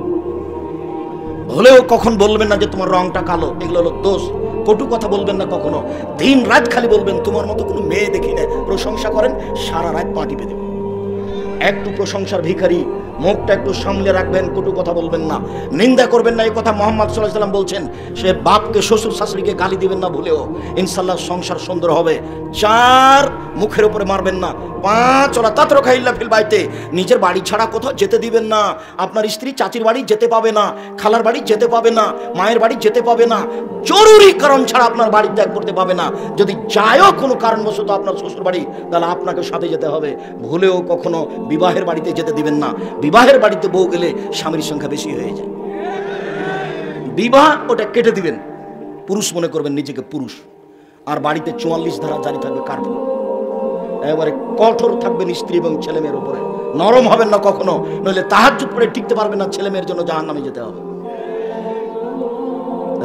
ভুলেও কখন বলবেন না যে তোমার রংটা কালো, এগুলো হলো দোষ। কটু কথা বলবেন না কখনো। দিন রাত খালি বলবেন তোমার মতো কোনো মেয়ে দেখি না, প্রশংসা করেন, সারা রাত পা টিপে দেবেন। একটু প্রশংসার ভিখারি, মুখটা একটু সামলে রাখবেন, কটু কথা বলবেন না, নিন্দা করবেন না। এই কথা মুহাম্মদ সাল্লাল্লাহু আলাইহি ওয়াসাল্লাম বলছেন। সে বাপকে, শ্বশুর শাশুড়িকে গালি দিবেন না ভুলেও, ইনশাআল্লাহ সংসার সুন্দর হবে। 4 মুখের উপরে মারবেন না। 5 ওলা তাতরকা ইল্লা ফিল বাইতে, নিজের বাড়ি ছাড়া কোথাও যেতে দিবেন না। আপনার স্ত্রী চাচির বাড়ি যেতে পাবে না, খালার বাড়ি যেতে পাবে না, মায়ের বাড়ি যেতে পাবে না, জরুরি কারণ ছাড়া আপনার বাড়ি ত্যাগ করতে পাবে না। যদি যায়ও কোনো কারণবশত আপনার শ্বশুর বাড়ি, তাহলে আপনাকে সাথে যেতে হবে। ভুলেও কখনো বিবাহের বাড়িতে যেতে দিবেন না। বিবাহের বাড়িতে বউ গেলে স্বামীর সংখ্যা বেশি হয়ে যায়। বিবাহ ওটা কেটে দিবেন, পুরুষ মনে করবেন নিজেকে পুরুষ। আর বাড়িতে 44 ধারা জারি থাকবে, কার্ফিউ। এবারে কঠোর থাকবেন স্ত্রী এবং ছেলে মেয়ের উপরে, নরম হবেন না কখনো, নইলে তাহাজ্জুদ পড়ে টিকতে পারবেন না, ছেলে মেয়ের জন্য জাহান্নামে যেতে হবে।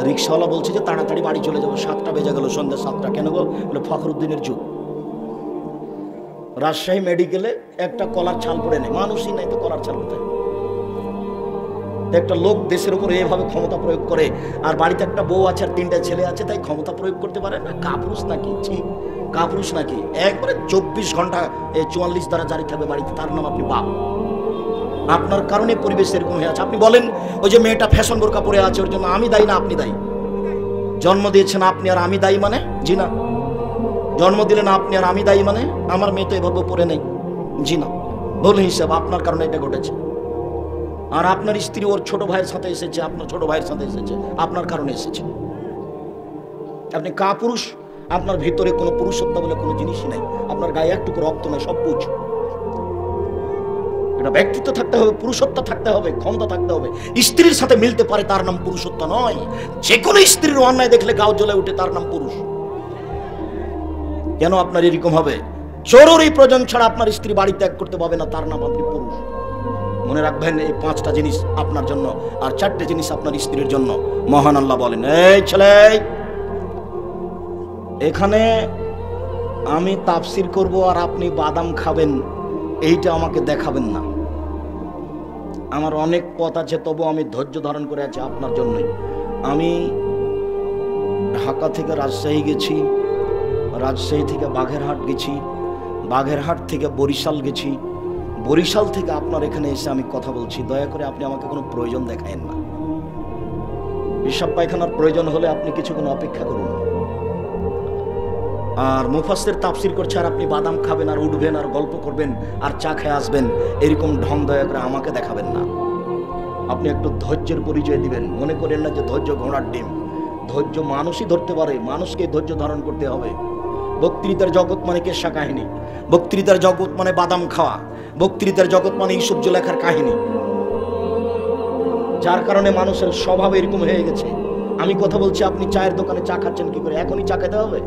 রিক্সাওয়ালা বলছে যে তাড়াতাড়ি বাড়ি চলে যাবো, 7টা বেজে গেল, সন্ধ্যা 7টা। কেন গো? বলে ফখরুদ্দিনের যুগ। রাজশাহী মেডিকেলে একটা কলার ছাল পড়ে নেই, মানুষই নাই তো কলার ছাল কোথায়? একটা লোক দেশের উপরে এভাবে ক্ষমতা প্রয়োগ করে, আর বাড়িতে একটা বউ আছে আর 3টা ছেলে আছে, তাই ক্ষমতা প্রয়োগ করতে পারে না? কাপুরুষ নাকি? কাপুরুষ নাকি? একবারে 24 ঘন্টা 44 দ্বারা জারি থাকবে বাড়িতে, তার নাম আপনি বাপ। আপনার কারণে পরিবেশ এরকম হয়ে আছে। আপনি বলেন ওই যে মেয়েটা ফ্যাশন বোরকা পরে আছে, ওর জন্য আমি দায়ী না আপনি দায়ী? জন্ম দিয়েছেন আপনি আর আমি দায়ী মানে? জি না। জন্ম দিলেন আপনি আর আমি দায়ী মানে? আমার মেয়ে তো এভাবে পরে নেই। জি না। ভুল হিসাব, আপনার কারণে এটা ঘটেছে। আর আপনার স্ত্রী ওর ছোট ভাইয়ের সাথে এসেছে, আপনার ছোট ভাইয়ের সাথে এসেছে, আপনার কারণে এসেছে। আপনি কাপুরুষ, আপনার ভিতরে কোনো পুরুষত্ব বলে কোনো জিনিসই নাই, আপনার গায়ে একটুকু রক্ত নাই, সব বুঝ। এটা ব্যক্তিত্ব থাকতে হবে, পুরুষত্ব থাকতে হবে, ক্ষমতা থাকতে হবে। স্ত্রীর সাথে মিলতে পারে, তার নাম পুরুষত্ব নয়। যে কোনো স্ত্রীর অন্যায় দেখলে গাও জ্বলে উঠে, তার নাম পুরুষ। কেন আপনার এরকম হবে? জরুরি প্রয়োজন ছাড়া আপনার স্ত্রী বাড়ি ত্যাগ করতে পারবে না, তার নাম আপনি পুরুষ। মনে রাখবেন, এই 5টা জিনিস আপনার জন্য, আর 4টে জিনিস আপনার স্ত্রীর জন্য। মহান আল্লাহ বলেন, এই ছেলে, এখানে আমি তাফসির করব আর আপনি বাদাম খাবেন, এইটা আমাকে দেখাবেন না। আমার অনেক পথ আছে, তবু আমি ধৈর্য ধারণ করে আছি আপনার জন্যই। আমি ঢাকা থেকে রাজশাহী গেছি, রাজশাহী থেকে বাগেরহাট গেছি, বাগেরহাট থেকে বরিশাল গেছি, বরিশাল থেকে আপনার এখানে এসে আমি কথা বলছি। দয়া করে আপনি আমাকে কোনো প্রয়োজন দেখায়েন না। পেশাব পায়খানার প্রয়োজন হলে আপনি কিছুক্ষণ অপেক্ষা করুন। আর মুফাসসির তাফসীর করছে আর আপনি বাদাম খাবেন আর উঠবেন আর গল্প করবেন আর চা খেয়ে আসবেন, এরকম ঢং দয়া করে আমাকে দেখাবেন না। আপনি একটু ধৈর্যের পরিচয় দিবেন। মনে করেন না যে ধৈর্য ঘোড়ার ডিম। ধৈর্য মানুষই ধরতে পারে, মানুষকে ধৈর্য ধারণ করতে হবে। বক্তৃতার জগৎ মানে কেশা কাহিনী, বক্তৃতার জগৎ মানে বাদাম খাওয়া, বক্তৃতার জগৎ মানে ইউসুফ জুলেখার কাহিনী। যার কারণে মানুষের স্বভাব এরকম হয়ে গেছে। আমি কথা বলছি, আপনি চায়ের দোকানে চা খাচ্ছেন কি করে? এখনই চা খেতে হবে?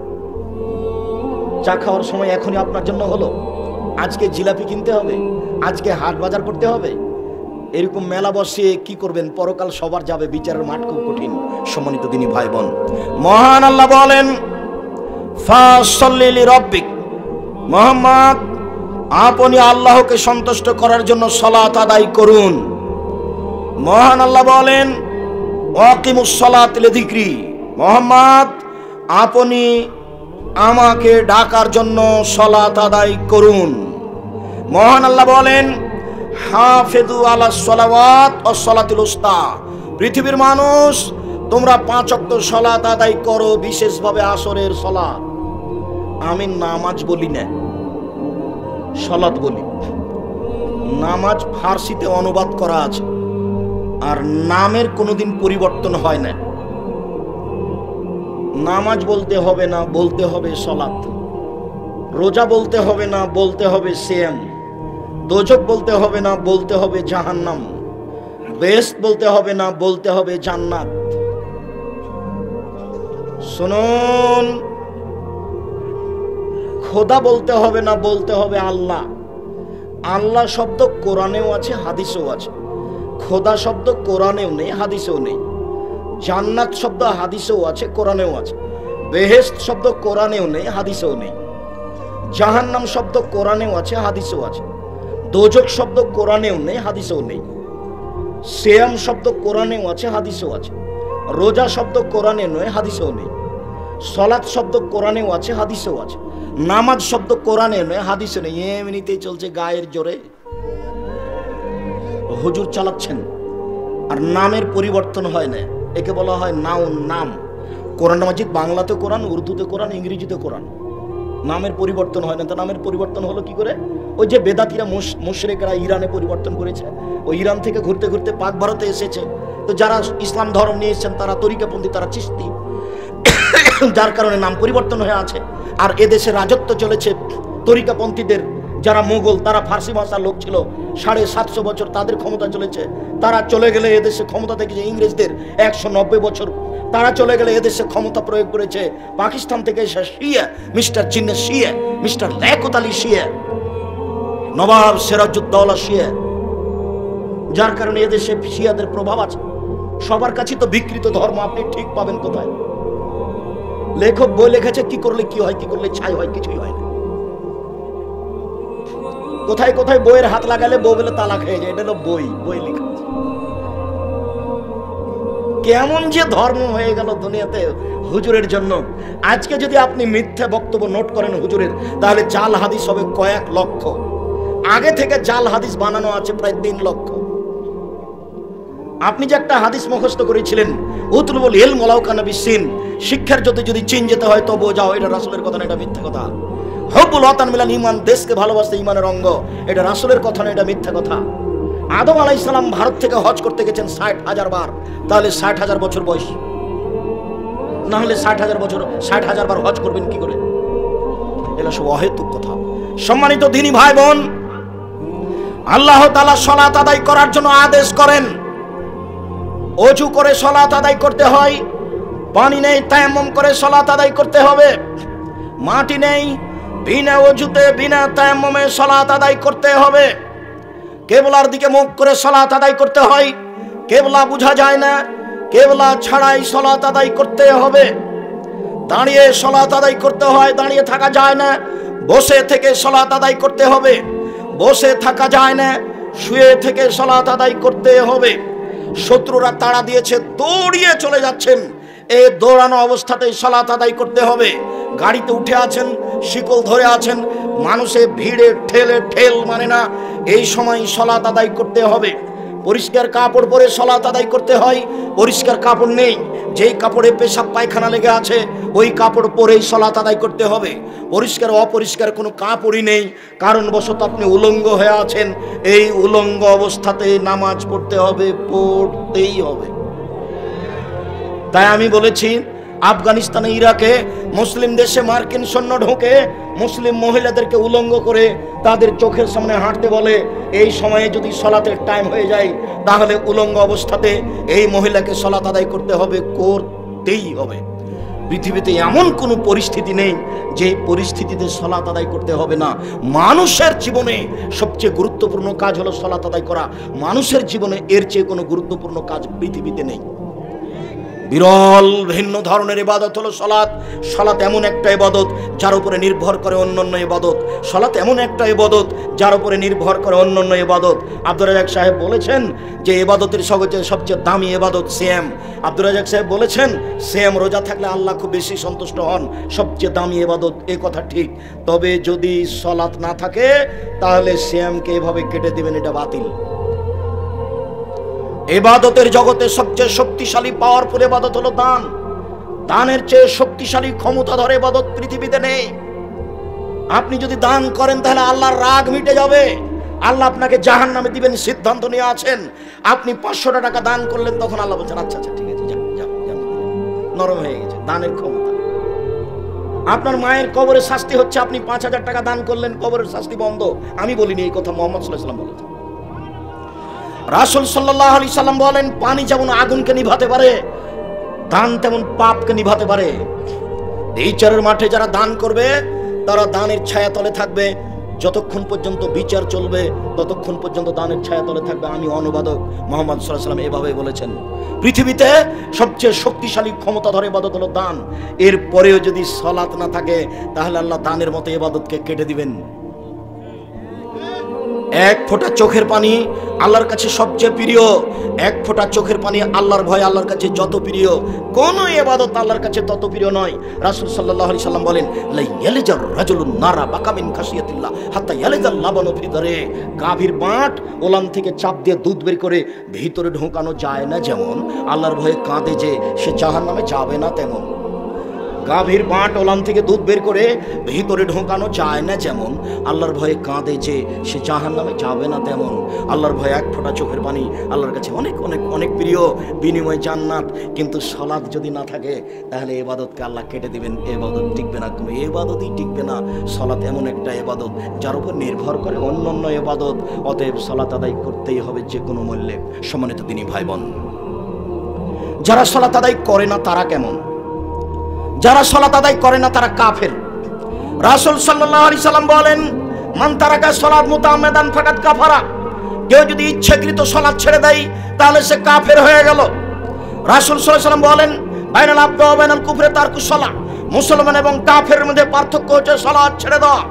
চা খাওয়ার সময় এখনই আপনার জন্য হলো? আজকে জিলাপি কিনতে হবে, আজকে হাট বাজার করতে হবে। এরকম মেলা বসিয়ে কি করবেন? পরকাল সবার যাবে, বিচারের মাঠ খুব কঠিন। সম্মানিত দিনী ভাই বোন, মহান আল্লাহ বলেন ফাসাল্লি লিরাব্বিক, মুহাম্মদ আপনি আল্লাহকে সন্তুষ্ট করার জন্য সালাত আদায় করুন। মহান আল্লাহ বলেন ওয়াকিমুস সালাত লিযিকরি, মুহাম্মদ আপনি আমাকে ডাকার জন্য সালাত আদায় করুন। মহান আল্লাহ বলেন হাফিজু আলাস সালাওয়াত ওয়াস সালাতুল উস্তা, পৃথিবীর মানুষ তোমরা 5 ওয়াক্ত সালাত আদায় করো, বিশেষভাবে আসরের সালাত। আমি নামাজ বলি না, সালাত বলি। নামাজ ফার্সিতে অনুবাদ করা আছে, আর নামের কোনোদিন পরিবর্তন হয় না। নামাজ বলতে হবে না, বলতে হবে সালাত। রোজা বলতে হবে না, বলতে হবে সিয়াম। দোজক বলতে হবে না, বলতে হবে জাহান্নাম। বেহেশত বলতে হবে না, বলতে হবে জান্নাত। শুনুন, খোদা বলতে হবে না, বলতে হবে আল্লাহ। আল্লাহ শব্দ কোরআনেও আছে, হাদিসেও আছে। খোদা শব্দ কোরআনেও নেই, হাদিসেও নেই। জান্নাত শব্দ হাদিসেও আছে, কোরআনেও আছে। বেহেশত শব্দ কোরআনেও নেই, হাদিসেও নেই। জাহান্নাম শব্দ কোরআনেও আছে, হাদিসেও আছে। দোজক শব্দ কোরআনেও নেই, হাদিসেও নেই। সিয়াম শব্দ কোরআনেও আছে, হাদিসেও আছে। রোজা শব্দ কোরআনে নয়, হাদিসেও নেই। সালাত শব্দ কোরআনেও আছে, হাদিসেও আছে। নামাজ শব্দ কোরআনে নয়, হাদিসে নেই। এমনিতেই চলছে গায়ের জোরে, হুজুর চালাচ্ছেন, আর নামের পরিবর্তন হয় না। একে বলা হয় নাউন, নাম। কোরআন মাজিদ বাংলাতে কোরআন, উর্দুতে কোরআন, ইংরেজিতে কোরআন। নামের পরিবর্তন হয় না। তো নামের পরিবর্তন হলো কি করে? ওই যে বেদাতিরা, মুশরিকরা ইরানে পরিবর্তন করেছে। ওই ইরান থেকে ঘুরতে ঘুরতে পাক ভারতে এসেছে। তো যারা ইসলাম ধর্ম নিয়ে এসেছেন তারা তরিকাপন্থী, তারা চিশতি, যার কারণে নাম পরিবর্তন হয়ে আছে। আর এদেশে রাজত্ব চলেছে তরিকাপন্থীদের। যারা মোগল, তারা ফার্সি ভাষার লোক ছিল, 750 বছর তাদের ক্ষমতা চলেছে। তারা চলে গেলে এদেশে ক্ষমতা থেকে ইংরেজদের 190 বছর, তারা চলে গেলে এদেশে ক্ষমতা প্রয়োগ করেছে পাকিস্তান থেকে এসে শিয়া, মিস্টার জিন্নাহ শিয়া, মিস্টার লিয়াকত আলী শিয়া, নবাব সিরাজউদ্দৌলা শিয়া। যার কারণে এদেশে শিয়াদের প্রভাব আছে। সবার কাছে তো বিকৃত ধর্ম, আপনি ঠিক পাবেন কোথায়? লেখক বই লিখেছে কি করলে কি হয়, কি করলে ছাই হয়, কিছুই হয় না। কোথায় কোথায় বইয়ের হাত লাগালে বউ বলে তালাক হয়ে যায়। এটা হলো বই, বই লেখা। কেমন যে ধর্ম হয়ে গেল দুনিয়াতে হুজুরের জন্য। আজকে যদি আপনি মিথ্যা বক্তব্য নোট করেন হুজুরের, তাহলে জাল হাদিস হবে কয়েক লক্ষ। আগে থেকে জাল হাদিস বানানো আছে প্রায় 3 লক্ষ। আপনি যে একটা হাদিস মুখস্থ করেছিলেন, উতলুবুল ইলম ওয়ালাউ কানা বিসিন, শিক্ষার যদি চীন যেতে হয় তবুও যাও, এটা রাসূলের কথা না, এটা মিথ্যা কথা। হুব্বুল ওয়াতান মিনাল ঈমান, দেশকে ভালোবাসতে ঈমানের অঙ্গ, এটা রাসূলের কথা না, এটা মিথ্যা কথা। আদম আলাইহিস সালাম ভারত থেকে হজ করতে গেছেন 60,000 বার, তাহলে 60,000 বছর বয়স। না হলে 60,000 বছর 60,000 বার হজ করবেন কি করে? এটা সব অহেতুক কথা। সম্মানিত দ্বীনি ভাই বোন, আল্লাহ তাআলা সালাত আদায় করার জন্য আদেশ করেন। ওযু করে সালাত আদায় করতে হয়। পানি নেই, তায়াম্মুম করে সালাত আদায় করতে হবে। মাটি নেই, বিনা ওযুতে বিনা তায়াম্মুমে সালাত আদায় করতে হবে। কেবলার দিকে মুখ করে সালাত আদায় করতে হয়। কেবলা বোঝা যায় না, কেবলা ছাড়াই সালাত আদায় করতে হবে। দাঁড়িয়ে সালাত আদায় করতে হয়, দাঁড়িয়ে থাকা যায় না। বসে থেকে সালাত আদায় করতে হবে, বসে থাকা যায় না। শুয়ে থেকে সালাত আদায় করতে হবে। শত্রুরা তাড়া দিয়েছে, দৌড়িয়ে চলে যাচ্ছেন, এই দৌড়ানো অবস্থাতেই সালাত আদায় করতে হবে। গাড়িতে উঠে আছেন, শিকল ধরে আছেন, মানুষে ভিড়ে ঠেলে ঠেল মানে না, এই সময় সালাত আদায় করতে হবে। পরিষ্কার কাপড় পরে সালাত আদায় করতে হয়। পরিষ্কার কাপড় নেই, যেই কাপড়ে পেশাব পায়খানা লেগে আছে ওই কাপড় পরেই সালাত আদায় করতে হবে। পরিষ্কার অপরিষ্কার কোনো কাপড়ই নেই, কারণবশত আপনি উলঙ্গ হয়ে আছেন, এই উলঙ্গ অবস্থাতে নামাজ পড়তে হবে, পড়তেই হবে। তাই আমি বলেছি, আফগানিস্তানে, ইরাকে, মুসলিম দেশে মার্কিন সৈন্য ঢোকে, মুসলিম মহিলাদেরকে উলঙ্গ করে তাদের চোখের সামনে হাঁটতে বলে। এই সময়ে যদি সালাতের টাইম হয়ে যায়, তাহলে উলঙ্গ অবস্থাতে এই মহিলাকে সালাত আদায় করতে হবে, করতেই হবে। পৃথিবীতে এমন কোনো পরিস্থিতি নেই যে পরিস্থিতিতে সালাত আদায় করতে হবে না। মানুষের জীবনে সবচেয়ে গুরুত্বপূর্ণ কাজ হলো সালাত আদায় করা। মানুষের জীবনে এর চেয়ে কোনো গুরুত্বপূর্ণ কাজ পৃথিবীতে নেই। বিরল ভিন্ন ধরনের ইবাদত হলো সালাত। সালাত এমন একটা ইবাদত যার উপরে নির্ভর করে অন্যান্য ইবাদত। সালাত এমন একটা ইবাদত যার উপরে নির্ভর করে অন্যান্য ইবাদত। আব্দুর রাজ্জাক সাহেব বলেছেন যে ইবাদতের সবচেয়ে দামি ইবাদত সিয়াম। আব্দুর রাজ্জাক সাহেব বলেছেন সিয়াম রোজা থাকলে আল্লাহ খুব বেশি সন্তুষ্ট হন, সবচেয়ে দামি ইবাদত। এ কথা ঠিক, তবে যদি সালাত না থাকে তাহলে সিয়ামকে এভাবে কেটে দিবেন, এটা বাতিল। ইবাদতের জগতে সবচেয়ে শক্তিশালী পাওয়ারফুল ইবাদত হলো দান। দানের চেয়ে শক্তিশালী ক্ষমতাধর ইবাদত পৃথিবীতে নেই। আপনি যদি দান করেন তাহলে আল্লাহর রাগ মিটে যাবে, আল্লাহ আপনাকে জাহান্নামে দিবেন সিদ্ধান্ত নিয়ে আছেন। আপনি 500 টাকা দান করলেন, তখন আল্লাহ বলছেন আচ্ছা আচ্ছা ঠিক আছে, নরম হয়ে গেছে দানের ক্ষমতা। আপনার মায়ের কবরের শাস্তি হচ্ছে আপনি 5000 টাকা দান করলেন, কবরের শাস্তি বন্ধ। আমি বলিনি, এই কথা মুহাম্মদ সাল্লাল্লাহু আলাইহি ওয়াসাল্লাম বলেছেন। রাসূল সাল্লাল্লাহু আলাইহি সাল্লাম বলেন পানি যেমন আগুনকে নিভাতে পারে, দান তেমন পাপকে নিভাতে পারে। বিচারের মাঠে যারা দান করবে তারা দানের ছায়াতলে থাকবে, যতক্ষণ পর্যন্ত বিচার চলবে ততক্ষণ পর্যন্ত দানের ছায়াতলে থাকবে। আমি অনুবাদক, মুহাম্মদ সাল্লাল্লাহু আলাইহি ওয়াসাল্লাম এভাবে বলেছেন। পৃথিবীতে সবচেয়ে শক্তিশালী ক্ষমতাধর ইবাদত হলো দান। এর পরেও যদি সালাত না থাকে তাহলে আল্লাহ দানের মতো ইবাদতকে কেটে দিবেন। এক ফোঁটা চোখের পানি আল্লাহর কাছে সবচেয়ে প্রিয়। এক ফোঁটা চোখের পানি আল্লাহর ভয় আল্লাহর কাছে যত প্রিয়, কোন ইবাদত আল্লাহর কাছে তত প্রিয় নয়। রাসূল সাল্লাল্লাহু আলাইহি সাল্লাম বলেন লা ইয়ালিজার রাজুলুন নারা বাকা মিন খাশিয়াতিল্লাহ হাত্তা ইয়ালিজাল লাবানু ফি দারে। গাভীর বাট ওলান থেকে চাপ দিয়ে দুধ বের করে ভিতরে ঢোকানো যায় না, যেমন আল্লাহর ভয়ে কাঁদে যে সে জাহান্নামে যাবে না তেমন। গাভীর বাট ওলান থেকে দুধ বের করে ভিতরে ঢোকানো যায় না, যেমন আল্লাহর ভয়ে কাঁদে যে সে জাহান্নামে যাবে না তেমন। আল্লাহর ভয়ে এক ফোঁটা চোখের পানি আল্লাহর কাছে অনেক অনেক অনেক প্রিয়, বিনিময় জান্নাত। কিন্তু সালাত যদি না থাকে তাহলে ইবাদতকে আল্লাহ কেটে দিবেন, ইবাদত টিকবে না, কোনো ইবাদতই টিকবে না। সালাত এমন একটা ইবাদত যার উপর নির্ভর করে অন্যান্য ইবাদত। অতএব সালাত আদায় করতেই হবে যে কোনো মূল্যে। সম্মানিত দিনী ভাই বোন, যারা সালাত আদায় করে না তারা কেমন? যারা সালাত আদায় করে না তারা কাফের। রাসূল সাল্লাল্লাহু আলাইহি সাল্লাম বলেন মান তারাকা সালাত মুতাআম্মিদান ফাকাদ কাফারা। কেউ যদি ইচ্ছাকৃত সালাত ছেড়ে দেয় তাহলে সে কাফের হয়ে গেল। রাসূল সাল্লাল্লাহু আলাইহি সাল্লাম বলেন বাইনাল আবদি ওয়া বাইনাল কুফরি তারকুস সালাহ। মুসলমান এবং কাফেরের মধ্যে পার্থক্য হচ্ছে সালাত ছেড়ে দেওয়া।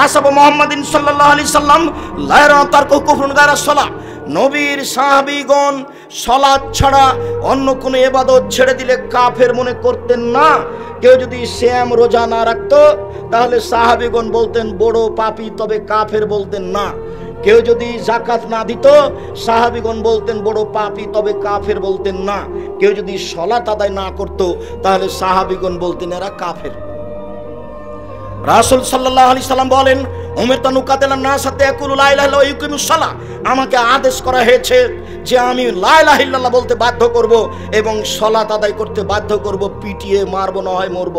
আসহাবে মুহাম্মাদিন সাল্লাল্লাহু আলাইহি সাল্লাম লা ইয়ারা তারকু কুফরুন গায়রা সালাহ। নবীর সাহাবীগণ সালাত ছাড়া অন্য কোনো ইবাদত ছেড়ে দিলে কাফের মনে করতেন না। কেউ যদি সিয়াম রোজা না রাখতো তাহলে সাহাবীগণ বলতেন বড় পাপী, তবে কাফের বলতেন না। কেউ যদি যাকাত না দিত সাহাবীগণ বলতেন বড় পাপী, তবে কাফের বলতেন না। কেউ যদি সালাত আদায় না করত তাহলে সাহাবীগণ বলতেন এরা কাফের। রাসূল সাল্লাল্লাহু আলাইহি সাল্লাম বলেন উমিরতু নুকাতিলান নাস হাত্তা ইয়াকুলু লা ইলাহা ইল্লাল্লাহ ওয়া ইউকিমুস সালাহ। আমাকে আদেশ করা হয়েছে যে আমি লা ইলাহা ইল্লাল্লাহ বলতে বাধ্য করব এবং সালাত আদায় করতে বাধ্য করব, পিটিয়ে মারব না হয় মরব।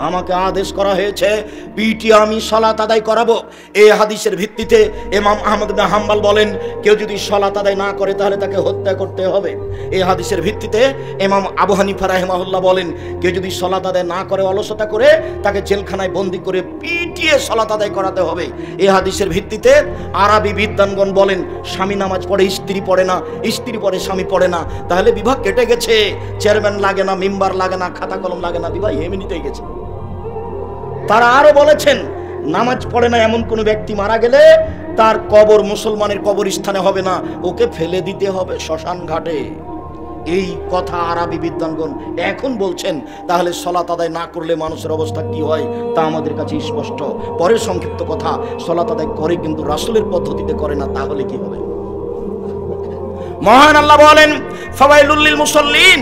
আমাকে আদেশ করা হয়েছে পিটিয়ে আমি সালাত আদায় করাবো। এই হাদিসের ভিত্তিতে ইমাম আহমদ ইবনে হাম্বল বলেন কেউ যদি সালাত আদায় না করে তাহলে তাকে হত্যা করতে হবে। এই হাদিসের ভিত্তিতে ইমাম আবু হানিফা রাহিমাহুল্লাহ বলেন কেউ যদি সালাত আদায় না করে, অলসতা করে, তাকে জেলখানায় বন্দী করে পিটিয়ে সালাত আদায় করাতে হবে। এই হাদিসের ভিত্তিতে আরবি বিদ্বানগণ বলেন স্বামী নামাজ পড়ে স্ত্রী পড়ে না, স্ত্রী পড়ে স্বামী পড়ে না, তাহলে বিবাহ কেটে গেছে। চেয়ারম্যান লাগে না, মেম্বার লাগে না, খাতা কলম লাগে না, বিবাহ এমনিতেই গেছে। তারা আরো বলেছেন নামাজ পড়ে না এমন কোন ব্যক্তি মারা গেলে তার কবর মুসলমানের কবরস্থানে হবে না, ওকে ফেলে দিতে হবে শ্মশান ঘাটে। এই কথা আরবি বিদ্বানগণ এখন বলছেন। তাহলে সালাত আদায় না করলে মানুষের অবস্থা কি হয় তা আমাদের কাছে স্পষ্ট। পরের সংক্ষিপ্ত কথা, সালাত আদায় করে কিন্তু রাসূলের পদ্ধতিতে করে না, তাহলে কি হবে? মহান আল্লাহ বলেন ফাওয়াইলুল লিল মুসাল্লিন।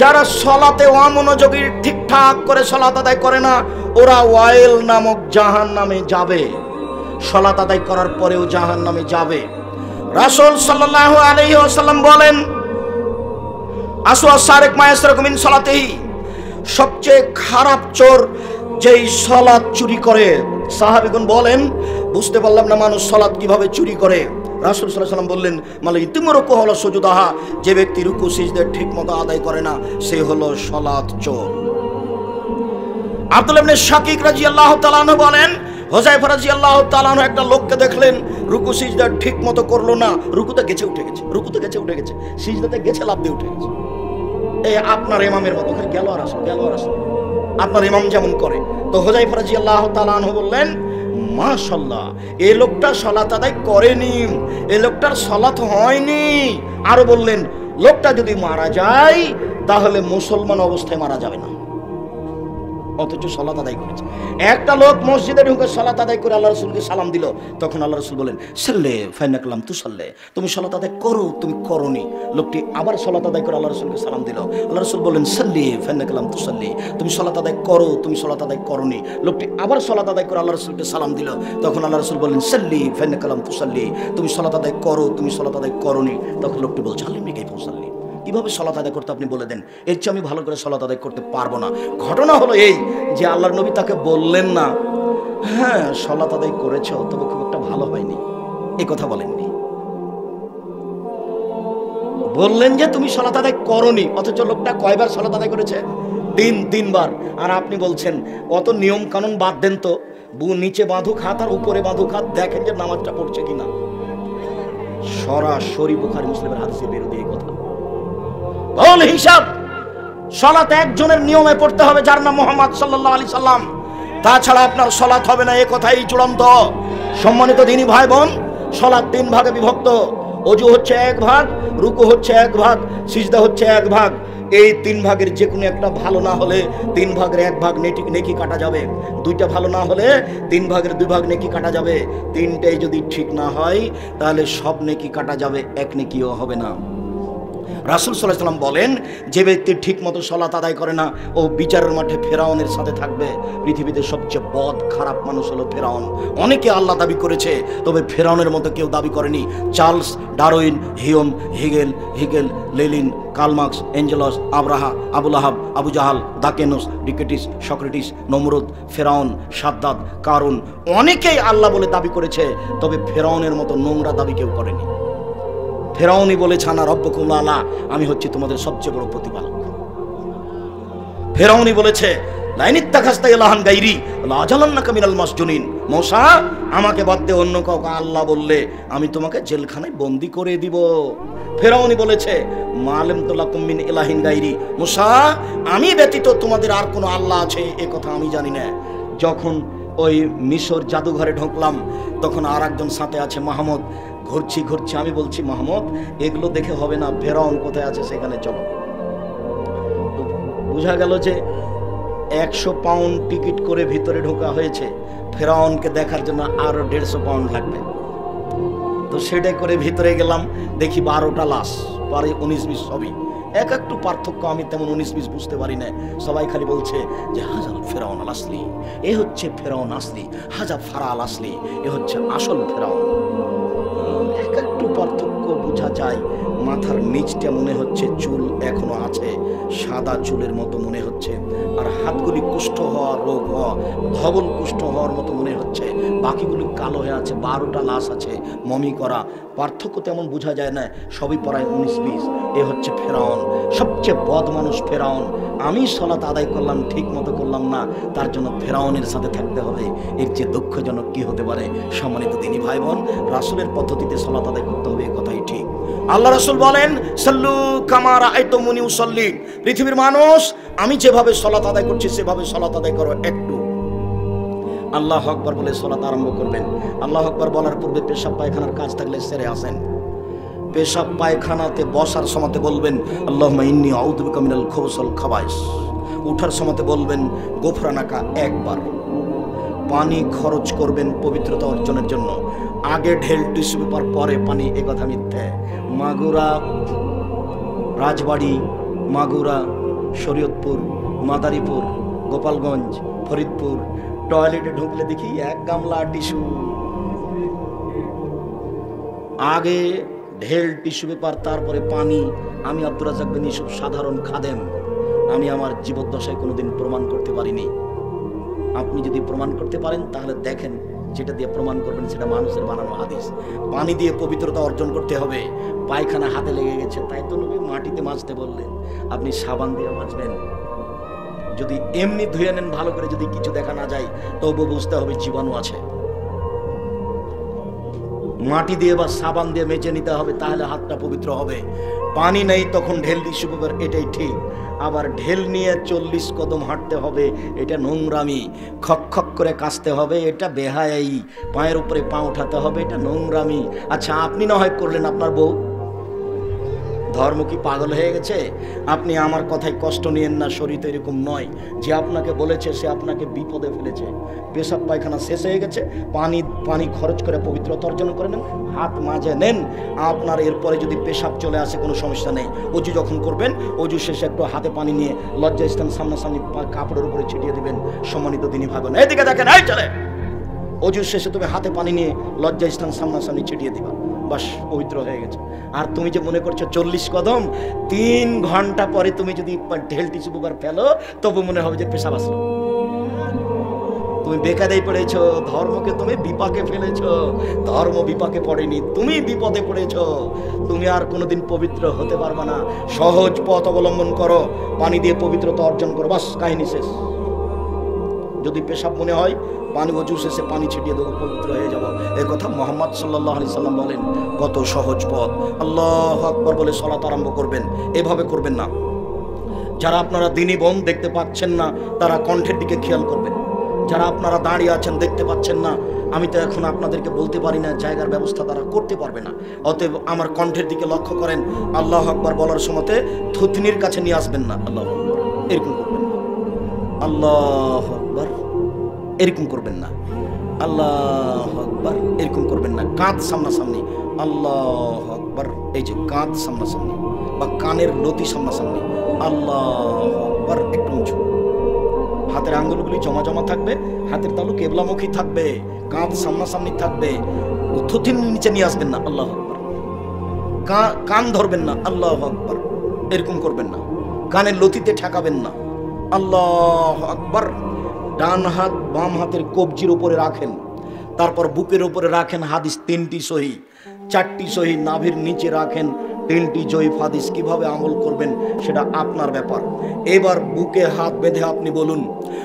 যারা সালাতে অমনোযোগী, ঠিকঠাক করে সালাত আদায় করে না, ওরা ওয়াইল নামক জাহান্নামে যাবে। সালাত আদায় করার পরেও জাহান্নামে যাবে। রাসূল সাল্লাল্লাহু আলাইহি ওয়াসাল্লাম বলেন আসওয়া সারিক মা ইয়াসরিকু মিন সালাতিহি। সবচেয়ে খারাপ চোর যেই সালাত চুরি করে। সাহাবীগণ বলেন বুঝতে পারলাম না মানুষ সালাত কিভাবে চুরি করে। রাসূল সাল্লাল্লাহু আলাইহি ওয়াসাল্লাম বললেন মালা ইতিমরকু হলো সুজুদাহা। যে ব্যক্তি রুকু সিজদা ঠিকমতো আদায় করে না সে হলো সালাত চোর। আব্দুল্লাহ ইবনে শাকিক রাদিয়াল্লাহু তাআলা আনহু বলেন, হুযায়ফা রাদিয়াল্লাহু তাআলা আনহু একটা লোককে দেখলেন রুকু সিজদা ঠিক মতো করলো না, রুকুতে গেছে উঠে গেছে, সিজদাতে গেছে লাফ দিয়ে উঠে গেছে। এই আপনার ইমামের মতো গেল আর আসো আপনার ইমাম যেমন করে। তো হুযায়ফা রাদিয়াল্লাহু তাআলা আনহু বললেন, মাশাআল্লাহ, এই লোকটা সালাত আদায় করেনি, এই লোকটার সালাত হয়নি। আরো বললেন, লোকটা যদি মারা যায় তাহলে মুসলমান অবস্থায় মারা যাবে না, অথচ সালাত আদায় করেছে। একটা লোক মসজিদে ঢুকে সালাত আদায় করে আল্লাহ রাসূলকে সালাম দিল, তখন আল্লাহ রাসূল বলেন, সাল্লে ফাইনাকালাম তু সাল্লে, তুমি সালাত আদায় করো, তুমি করনি। লোকটি আবার সালাত আদায় করে আল্লাহ রাসূলকে সালাম দিল, আল্লাহ রাসূল বলেন, সাল্লি ফাইনাকালাম তু সাল্লি, তুমি সালাত আদায় করো, তুমি সালাত আদায় করনি। লোকটি আবার সালাত আদায় করে আল্লাহ রাসূলকে সালাম দিল, তখন আল্লাহ রাসূল বলেন, সাল্লি ফাইনাকালাম তু সাল্লি, তুমি সালাত আদায় করো, তুমি সালাত আদায় করনি। তখন লোকটি বলছে, আল্লিমনি কাইফা উসাল্লি, কিভাবে সালাত আদায় করতে আপনি বলে দেন, এর চেয়ে আমি ভালো করে সালাত আদায় করতে পারবো না। ঘটনা হলো এই যে আল্লাহর নবী তাকে বললেন না, হ্যাঁ সালাত আদায় করেছো তবে খুব একটা ভালো হয়নি, এই কথা বলেননি। বললেন যে তুমি সালাত আদায় করনি, অথচ লোকটা কয়বার সালাত আদায় করেছে? তিনবার। আর আপনি বলছেন অত নিয়ম কানুন বাদ দেন তো, নিচে বাঁধুক হাত আর উপরে বাঁধুক হাত, দেখেন যে নামাজটা পড়ছে কিনা। সরাসরি বুখারী মুসলিমের হাদিসের বিরোধী এই কথা। ভুল হিসাব। সালাত একজনের নিয়মে পড়তে হবে যার নাম মুহাম্মদ সাল্লাল্লাহু আলাইহি সাল্লাম, তাছাড়া আপনার সালাত হবে না, এ কথাই চূড়ান্ত। সম্মানিত দ্বীনী ভাই বোন, সালাত 3 ভাগে বিভক্ত। ওযু হচ্ছে 1 ভাগ, রুকু হচ্ছে 1 ভাগ, সিজদা হচ্ছে 1 ভাগ। এই 3 ভাগের যে কোনো একটা ভালো না হলে 3 ভাগের 1 ভাগ নেকি কাটা যাবে। 2টা ভালো না হলে 3 ভাগের 2 ভাগ নেকি কাটা যাবে। 3টাই যদি ঠিক না হয় তাহলে সব নেকি কাটা যাবে, 1 নেকিও হবে না। রাসূল সাল্লাল্লাহু আলাইহি ওয়াসাল্লাম বলেন, যে ব্যক্তি ঠিক মতো সালাত আদায় করে না ও বিচারের মাঠে ফেরাউনের সাথে থাকবে। পৃথিবীতে সবচেয়ে বদ খারাপ মানুষ হলো ফেরাউন। অনেকে আল্লাহ দাবি করেছে, তবে ফেরাউনের মতো কেউ দাবি করেনি। Charles Darwin, Hume, Hegel, Lenin, Karl Marx, Engels, আব্রাহা, আবুল আহাব, আবু জাহাল, দাকেনস, ডিকেটিস, সক্রেটিস, নমরুদ, ফেরাউন, সাদ্দাদ, কারুন, অনেকেই আল্লাহ বলে দাবি করেছে, তবে ফেরাউনের মতো নোংরা দাবি কেউ করেনি। ফেরাউনই বলেছে, আনা রব্বুকুম আলা, আমি হচ্ছি তোমাদের সবচেয়ে বড় প্রতিপালক। ফেরাউনই বলেছে, লাইনিত্তাখাস্তা ইলাহান গায়রি লাজালান্নাকা মিনাল মাসজুনিন, মূসা আমাকে বাদ দিয়ে অন্য কাউকে আল্লাহ বললে আমি তোমাকে জেলখানায় বন্দী করে দিব। ফেরাউনই বলেছে, মালাম তুলাকুম মিন ইলাহিন গায়রি, মূসা আমি ব্যতীত তোমাদের আর কোনো আল্লাহ আছে এ কথা আমি জানি না। যখন ওই মিশর জাদুঘরে ঢুকলাম, তখন আর একজন সাথে আছে মাহমুদ। ঘুরছি, আমি বলছি, মাহমুদ এগুলো দেখে হবে না, ফেরাউন কোথায় আছে সেখানে চলো। বোঝা গেল যে 100 পাউন্ড টিকিট করে ভিতরে ঢোকা হয়েছে, ফেরাউনকে দেখার জন্য আরো 150 পাউন্ড লাগবে। তো সেটাই করে ভিতরে গেলাম, দেখি 12টা লাশ, পরে 19-20 সবই একটু পার্থক্য, আমি তেমন 19-20 বুঝতে পারি না। সবাই খালি বলছে যে হাজার ফেরাউন আল আসলি, এ হচ্ছে ফেরাউন আসলি, হাজার ফারা আল আসলি, এ হচ্ছে আসল ফেরাউন। একটু পার্থক্য বোঝা যায়। মাথার নিচটা মনে হচ্ছে চুল এখনো আছে, সাদা চুলের মতো মনে হচ্ছে, আর হাতগুলি কুষ্ঠ হওয়া, রোগ হওয়া, ধবল কুষ্ঠ হওয়ার মতো মনে হচ্ছে, বাকিগুলি কালো হয়ে আছে। 12টা লাশ আছে মমি করা, পার্থক্য তেমন বোঝা যায় না, সবই পড়ায় 19-20। এ হচ্ছে ফেরাউন, সবচেয়ে বদ মানুষ ফেরাউন। আমি সালাত আদায় করলাম, ঠিক মতো করলাম না, তার জন্য ফেরাউনের সাথে থাকতে হবে। এর চেয়ে দুঃখজনক কি হতে পারে? সম্মানিত দ্বীনী ভাই বোন, রাসূলের পদ্ধতিতে সালাত আদায় করতে হবে, এ কথাই ঠিক। আল্লাহ রাসূল বলেন, সাল্লু কামা রাআইতুমুনি উসাল্লি, পৃথিবীর মানুষ আমি যেভাবে সালাত আদায় করছি সেভাবে সালাত আদায় করো। একটু আল্লাহু আকবার বলে সালাত আরম্ভ করবেন। আল্লাহু আকবার বলার পূর্বে পেশাব পায়খানার কাজ থাকলে সেরে আসেন। পেশাব পায়খানাতে বসার সময়তে বলবেন, আল্লাহুম্মা ইন্নী আউযু বিকা মিনাল খুবুসি ওয়াল খাবাইস। উঠার সময়তে বলবেন গোফরানাকা একবার। পানি খরচ করবেন পবিত্রতা অর্জনের জন্য। আগে ঢেল টিস্যু পেপার, পরে পানি, এ কথা মিথ্যে। মাগুরা, রাজবাড়ি, মাগুরা, শরীয়তপুর, মাদারীপুর, গোপালগঞ্জ, ফরিদপুর টয়লেটে ঢুকলে দেখি 1 গামলা টিস্যু। আগে ঢেল টিস্যু পেপার, তারপরে পানি। আমি আব্দুর রাজ্জাক বিন ইউসুফ সাধারণ খাদেম, আমি আমার জীবদ্দশায় কোনোদিন প্রমাণ করতে পারিনি। আপনি যদি প্রমাণ করতে পারেন তাহলে দেখেন, যেটা দিয়ে প্রমাণ করবেন সেটা মানুষের বানানো হাদিস। পানি দিয়ে পবিত্রতা অর্জন করতে হবে। পায়খানা হাতে লেগে গেছে, তাই তো নবী মাটিতে মাজতে বললেন, আপনি সাবান দিয়ে মাজবেন। যদি এমনি ধুয়ে নেন ভালো করে, যদি কিছু দেখা না যায় তবু বুঝতে হবে জীবাণু আছে। মাটি দিয়ে বা সাবান দিয়ে মেজে নিতে হবে, তাহলে হাতটা পবিত্র হবে। পানি নেই তখন ঢেল দিয়ে শুকোবার, এটাই ঠিক। আবার ঢেল নিয়ে 40 কদম হাঁটতে হবে, এটা নোংরামি। খক খক করে কাশতে হবে, এটা বেহায়াই। পায়ের উপরে পা উঠাতে হবে, এটা নোংরামি। আচ্ছা, আপনি না হয় করলেন, আপনার বউ? ধর্ম কি পাগল হয়ে গেছে? আপনি আমার কথায় কষ্ট নিয়েন না, শরীর তো এরকম নয়। যে আপনাকে বলেছে সে আপনাকে বিপদে ফেলেছে। পেশাব পায়খানা শেষ হয়ে গেছে, পানি খরচ করে পবিত্রতা অর্জন করে নেন, হাত মাজে নেন। আপনার এরপরে যদি পেশাব চলে আসে কোনো সমস্যা নেই। অজু যখন করবেন, অজু শেষে একটু হাতে পানি নিয়ে লজ্জাস্থান সামনাসামনি কাপড়ের উপরে ছিটিয়ে দিবেন। সম্মানিত দিনই ভাবেন, এদিকে দেখেন, এই চলে। অজু শেষে তুমি হাতে পানি নিয়ে লজ্জাস্থান সামনাসামনি ছিটিয়ে দিবা, বাস পবিত্র হয়ে গেছে। আর তুমি যে মনে করছো 40 কদম, 3 ঘন্টা পরে তুমি যদি ঢেল টিস্যু পেপার ফেলো তবু মনে হবে যে পেশাব আসলো। তুমি বেকায়দায় পড়েছো, ধর্মকে তুমি বিপাকে ফেলেছো। ধর্ম বিপাকে পড়েনি, তুমি বিপদে পড়েছো। তুমি আর কোনোদিন পবিত্র হতে পারবে না। সহজ পথ অবলম্বন করো, পানি দিয়ে পবিত্রতা অর্জন করো, বাস কাহিনী শেষ। যদি পেশাব মনে হয়, পানি অজু শেষে পানি ছিটিয়ে দেবো, পবিত্র হয়ে যাবো। এই কথা মুহাম্মদ সাল্লাল্লাহু আলাইহি সাল্লাম বলেন। কত সহজ পথ। আল্লাহু আকবার বলে সালাত আরম্ভ করবেন, এভাবে করবেন না। যারা আপনারা দিনী বোন দেখতে পাচ্ছেন না, তারা কণ্ঠের দিকে খেয়াল করবেন। যারা আপনারা দাঁড়িয়ে আছেন দেখতে পাচ্ছেন না, আমি তো এখন আপনাদেরকে বলতে পারি না, জায়গার ব্যবস্থা তারা করতে পারবে না। অতএব আমার কণ্ঠের দিকে লক্ষ্য করেন। আল্লাহু আকবার বলার সময়তে থুতনির কাছে নিয়ে আসবেন না, আল্লাহু আকবার এরকম করবেন না। আল্লাহু আকবার এরকম করবেন না। আল্লাহু আকবার এরকম করবেন না। কাঁধ সামনাসামনি, আল্লাহু আকবার। এই যে কাঁধ সামনাসামনি বা কানের লতি সামনাসামনি, আল্লাহু আকবার একটু উঁচু। হাতের আঙ্গুলগুলি জমা জমা থাকবে, হাতের তালু কেবলামুখী থাকবে, কাঁধ সামনাসামনি থাকবে। থুতনির নিচে নিয়ে আসবেন না, আল্লাহু আকবার। কান ধরবেন না, আল্লাহু আকবার এরকম করবেন না। কানের লতিতে ঠেকাবেন না, আল্লাহু আকবার। ডান হাত বাম হাতের কবজির উপরে রাখেন, তারপর বুকের উপরে রাখেন। হাদিস 3টি সহি, 4টি সহি। নাভির নিচে রাখেন 3টি জয়ীফ হাদিস। কিভাবে আমল করবেন সেটা আপনার ব্যাপার। এবার বুকে হাত বেঁধে আপনি বলুন,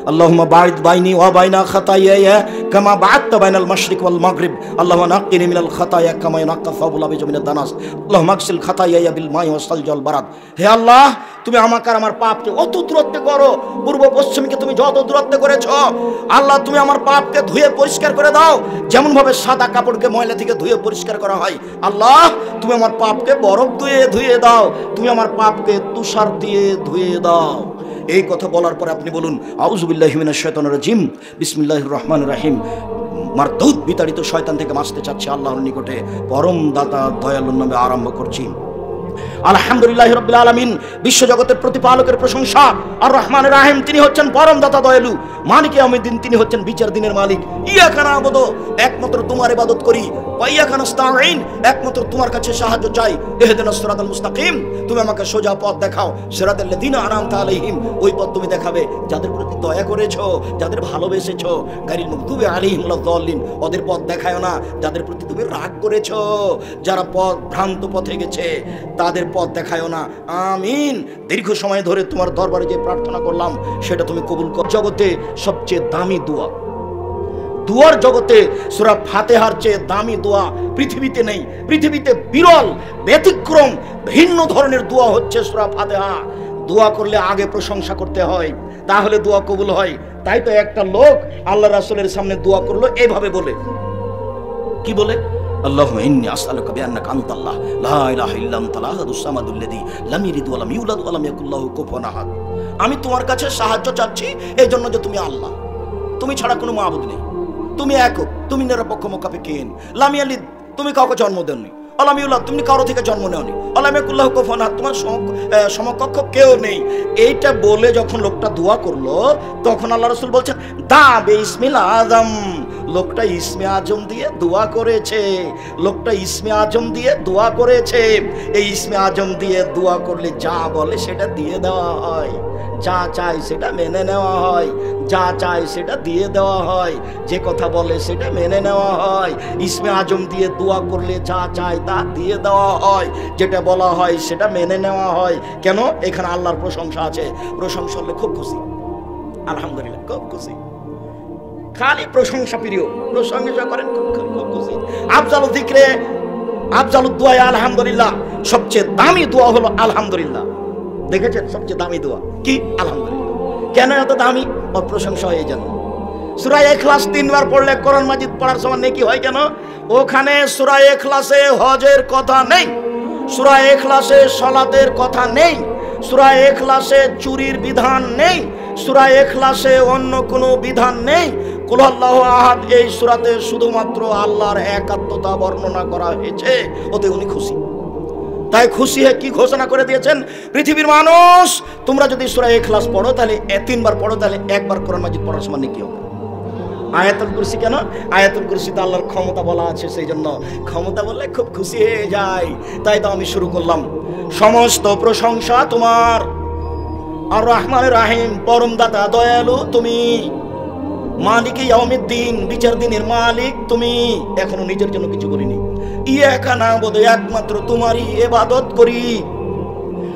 আল্লাহুম্মা বা'id বাইনি ওয়া বাইনা খাতায়ায়া কামা বা'adta বাইনাল মাশরিক ওয়াল মাগরিব। আল্লাহুম্মা নাক্কিনি মিনাল খাতায়া কামা ইয়ানক্কা সাবুল আবিজ মিনাদ দানাস। আল্লাহুম্মা আগসিল খাতায়ায়া বিল মাই ওয়াস সালজি ওয়াল বারাদ। হে আল্লাহ, তুমি আমাকে আর আমার পাপকে অত দূরত্বে করো, পূর্ব পশ্চিমকে তুমি যত দূরত্বে করেছো, আল্লাহ তুমি আমার পাপকে ধুয়ে পরিষ্কার করে দাও, যেমন ভাবে সাদা কাপড়কে ময়লা থেকে ধুয়ে পরিষ্কার করা হয়। আল্লাহ তুমি আমার পাপকে বরফ দিয়ে ধুয়ে দাও, তুমি আমার পাপকে তুষার দিয়ে ধুয়ে দাও। এই কথা বলার পরে আপনি বলুন, আউযু বিল্লাহি মিনাশ শাইতানির রাজিম, বিসমিল্লাহির রহমানির রহিম। মারদুদ বিতাড়িত শয়তান থেকে বাঁচতে চাচ্ছি আল্লাহর নিকটে, পরম দাতা দয়ালুর নামে আরম্ভ করছি। আলহামদুলিল্লাহি রাব্বিল আলামিন। বিশ্বজগতের প্রতিপালকের প্রশংসা। আর রহমানির রহিম, তিনি হচ্ছেন পরম দাতা দয়ালু। মালিকে ইয়াউমিদ্দিন, তিনি হচ্ছেন বিচার দিনের মালিক। ইয়াকা না'বুদু, একমাত্র তোমার ইবাদত করি। ওয়া ইয়াকা নাস্তাঈন, একমাত্র তোমার কাছে সাহায্য চাই। ইহদিনাস সিরাতাল মুস্তাকিম, তুমি আমাকে সোজা পথ দেখাও। সিরাতাল লাযিনা আনআমতা আলাইহিম, ওই পথ তুমি দেখাবে যাদের প্রতি দয়া করেছো, যাদের ভালোবেসেছো। গায়রিল মাগদুবি আলাইহিম ওয়ালাদ-দাল্লিন, ওদের পথ দেখায়ো না যাদের প্রতি তুমি রাগ করেছো, যারা পথ ভ্রান্ত পথে গেছে তাদের পথ দেখায়ো না। আমিন। দীর্ঘ সময় ধরে তোমার দরবারে যে প্রার্থনা করলাম সেটা তুমি কবুল কর। জগতে সবচেয়ে দামি দোয়া, দুয়ার জগতে সূরা ফাতিহার চেয়ে দামি দোয়া পৃথিবীতে নেই। পৃথিবীতে বিরল, ব্যতিক্রম, ভিন্ন ধরনের দোয়া হচ্ছে সূরা ফাতিহা। দোয়া করলে আগে প্রশংসা করতে হয়, তাহলে দোয়া কবুল হয়। তাই তো একটা লোক আল্লাহ রাসূলের সামনে দোয়া করলো এভাবে বলে, কি বলে? আল্লাহুম্মা ইন্নী আসআলুকা বিআন্নাকা আনতাল্লাহ লা ইলাহা ইল্লা আনতাল আহাদুস সামাদুল্লাযী লাম ইয়ালিদ ওয়া লাম ইউলাদ ওয়া লাম ইয়াকুল লাহু কুফুয়ান আহাদ। আমি তোমার কাছে সাহায্য চাচ্ছি এই জন্য যে তুমি আল্লাহ, তুমি ছাড়া কোনো মাবুদ নেই, তুমি একক, তুমি নিরপেক্ষ মুখাপেক্ষীহীন। লাম ইয়ালিদ, তুমি কাউকে জন্ম দেননি। আলাম ইউলাদ, তুমি কারো থেকে জন্ম নেওনি। আলাম ইয়াকুল লাহু কুফুয়ান আহাদ, তোমার সমকক্ষ কেউ নেই। এইটা বলে যখন লোকটা দোয়া করলো, তখন আল্লাহ রাসূল বলছেন দা বিসমিল আযম। লোকটা ইসমে আজম দিয়ে দোয়া করেছে, লোকটা ইসমে আজম দিয়ে দোয়া করেছে। এই ইসমে আজম দিয়ে দোয়া করলে যা বলে সেটা দিয়ে দেওয়া হয়, যা চাই সেটা মেনে নেওয়া হয়, যা চাই সেটা দিয়ে দেওয়া হয়, যে কথা বলে সেটা মেনে নেওয়া হয়। ইসমে আজম দিয়ে দোয়া করলে যা চাই তা দিয়ে দেওয়া হয়, যেটা বলা হয় সেটা মেনে নেওয়া হয়। কেন? এখানে আল্লাহর প্রশংসা আছে। প্রশংসা হলে খুব খুশি, আলহামদুলিল্লাহ, খুব খুশি, খালি প্রশংসা প্রিয়, প্রশংসা করেন, খুব খুশি। আফজালু যিকরে, আফজালু দুআ আলহামদুলিল্লাহ, সবচেয়ে দামি দোয়া হলো আলহামদুলিল্লাহ। দেখেছেন সবচেয়ে দামি দোয়া কি? আলহামদুলিল্লাহ। কেন এত দামি? ওর প্রশংসা হয়ে যান। সূরা ইখলাস 3 বার পড়লে কোরআন মাজিদ পড়ার সমান নেকি হয়। কেন? ওখানে সূরা ইখলাসে হজের কথা নেই, সূরা ইখলাসে সালাতের কথা নেই, সূরা ইখলাসে চুরির বিধান নেই, সূরা ইখলাসে অন্য কোনো বিধান নেই। কুল আল্লাহু আহাদ এই সূরাতে শুধুমাত্র আল্লাহর একাত্মতা বর্ণনা করা হয়েছে, ওতে উনি খুশি। তাই খুশি হয়ে কি ঘোষণা করে দিয়েছেন? পৃথিবীর মানুষ, তোমরা যদি সূরা ইখলাস পড়ো তাহলে 3 বার পড়ো, তাহলে একবার কোরআন মাজিদ পড়ার সমান নেকি হবে। আয়াতুল কুরসি কেন? আয়াতুল কুরসিতে আল্লাহর ক্ষমতা বলা আছে, সেই জন্য ক্ষমতা বললে খুব খুশি হয়ে যায়। তাই তো আমি শুরু করলাম, সমস্ত প্রশংসা তোমার, আর রহমান রাহিম, পরম দাতা দয়ালু তুমি, মালিক ইয়াউমিদ্দিন, বিচার দিনের মালিক তুমি। এখনো নিজের জন্য কিছু করিনি। ইয়াকা নাবুদু, একমাত্র তোমারই ইবাদত করি।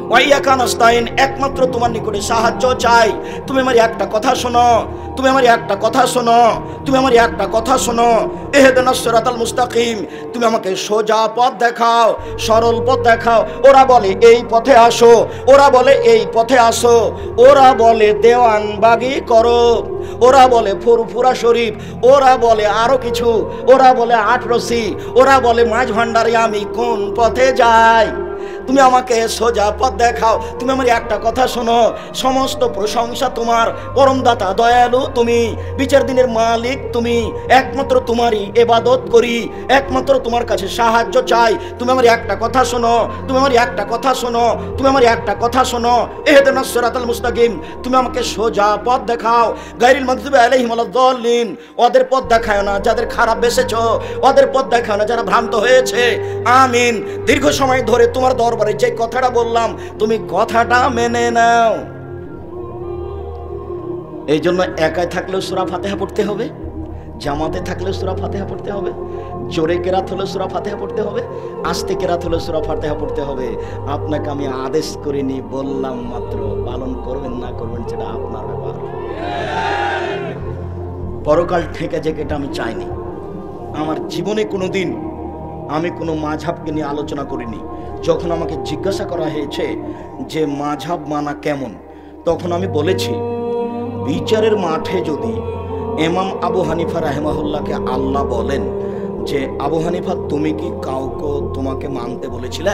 ওয়া ইয়াকা নাস্তাইন, একমাত্র তোমার নিকটে সাহায্য চাই। তুমি আমার একটা কথা শোনো, তুমি আমার একটা কথা শোনো, তুমি আমার একটা কথা শোনো। ইহদিনাস সিরাতাল মুস্তাকিম, তুমি আমাকে সোজা পথ দেখাও, সরল পথ দেখাও। ওরা বলে এই পথে আসো, ওরা বলে এই পথে আসো, ওরা বলে দেওয়ানবাগি করো, ওরা বলে ফুরফুরা শরীফ, ওরা বলে আরো কিছু, ওরা বলে আটরসি, ওরা বলে মাঝ ভান্ডারে। আমি কোন পথে যাই? তুমি আমাকে সোজা পথ দেখাও। তুমি আমার একটা কথা শোনো, সমস্ত প্রশংসা তোমার, পরম দাতা দয়ালু তুমি, বিচার দিনের মালিক তুমি, একমাত্র তোমারই ইবাদত করি, একমাত্র তোমার কাছে সাহায্য চাই। তুমি আমার একটা কথা শোনো, তুমি আমার একটা কথা শোনো, তুমি আমার একটা কথা শোনো। ইহদিনাস সিরাতাল মুস্তাকিম, তুমি আমাকে সোজা পথ দেখাও। গায়রিল মাগদুবি আলাইহিম ওয়ালাদ-দাল্লিন, ওদের পথ দেখায় না যাদের খারাপ বেসেছো, ওদের পথ দেখায় না যারা ভ্রান্ত হয়েছে। আমিন। দীর্ঘ সময় ধরে তোমার দরবারে যে কথাটা বললাম, তুমি কথাটা মেনে নাও। এই জন্য একাই থাকলেও সূরা ফাতিহা পড়তে হবে, জামাতে থাকলেও সূরা ফাতিহা পড়তে হবে, জোরে কেরাত হলে সূরা ফাতিহা পড়তে হবে, আস্তে কেরাত হলে সূরা ফাতিহা পড়তে হবে। আপনাকে আমি আদেশ করিনি, বললাম মাত্র। পালন করবেন না করবেন সেটা আপনার ব্যাপার। পরকাল ঠেকে যে এটা আমি চাইনি। আমার জীবনে কোনোদিন আমি কোনো মাযহাবকে নিয়ে আলোচনা করিনি। যখন আমাকে জিজ্ঞাসা করা হয়েছে যে মাযহাব মানা কেমন, তখন আমি বলেছি, বিচারের মাঠে যদি ইমাম আবু হানিফা রাহিমাহুল্লাহকে আল্লাহ বলেন যে আবু হানিফা তুমি কি কাউকে তোমাকে মানতে বলেছিলে,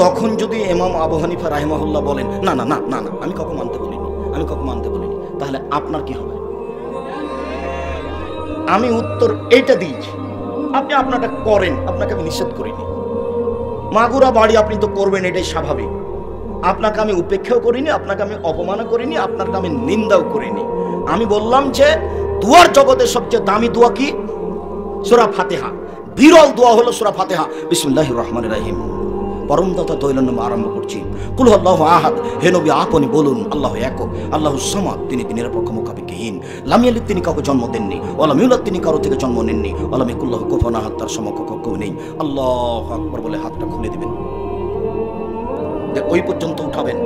তখন যদি ইমাম আবু হানিফা রাহিমাহুল্লাহ বলেন না না না না না আমি কাউকে মানতে বলিনি, আমি কাউকে মানতে বলিনি, তাহলে আপনার কি হবে? আমি উত্তর এইটা দিয়েছি, আপনি আপনারটা করেন, আপনাকে আমি নিষেধ করিনি। মাগুরা বাড়ি আপনি তো করবেন, এটাই স্বাভাবিক। আপনাকে আমি উপেক্ষাও করিনি, আপনাকে আমি অপমানও করিনি, আপনাকে আমি নিন্দাও করিনি। আমি বললাম যে দুয়ার জগতের সবচেয়ে দামি দোয়া কি? সূরা ফাতিহা। বিরল দোয়া হলো সূরা ফাতিহা। বিসমিল্লাহির রহমানির রহিম। পরম দাতা দয়ালুর নামে আরম্ভ করছি। কুল আল্লাহু আহাদ, হে নবী আপনি বলুন আল্লাহু এক, আল্লাহু সামাদ, তিনি নিরপেক্ষ মুখাপেক্ষীহীন, লাম ইয়ালিদ, তিনি কাউকে জন্ম দেননি, ওয়া লাম ইউলাদ, তিনি কারো থেকে জন্ম নেননি, ওয়া লাম ইয়াকুল লাহু কুফুয়ান আহাদ, তার সমকক্ষ কেউ নেই। আল্লাহু আকবার বলে হাতটা খুলে দিবেন, ওই পর্যন্ত উঠাবেন।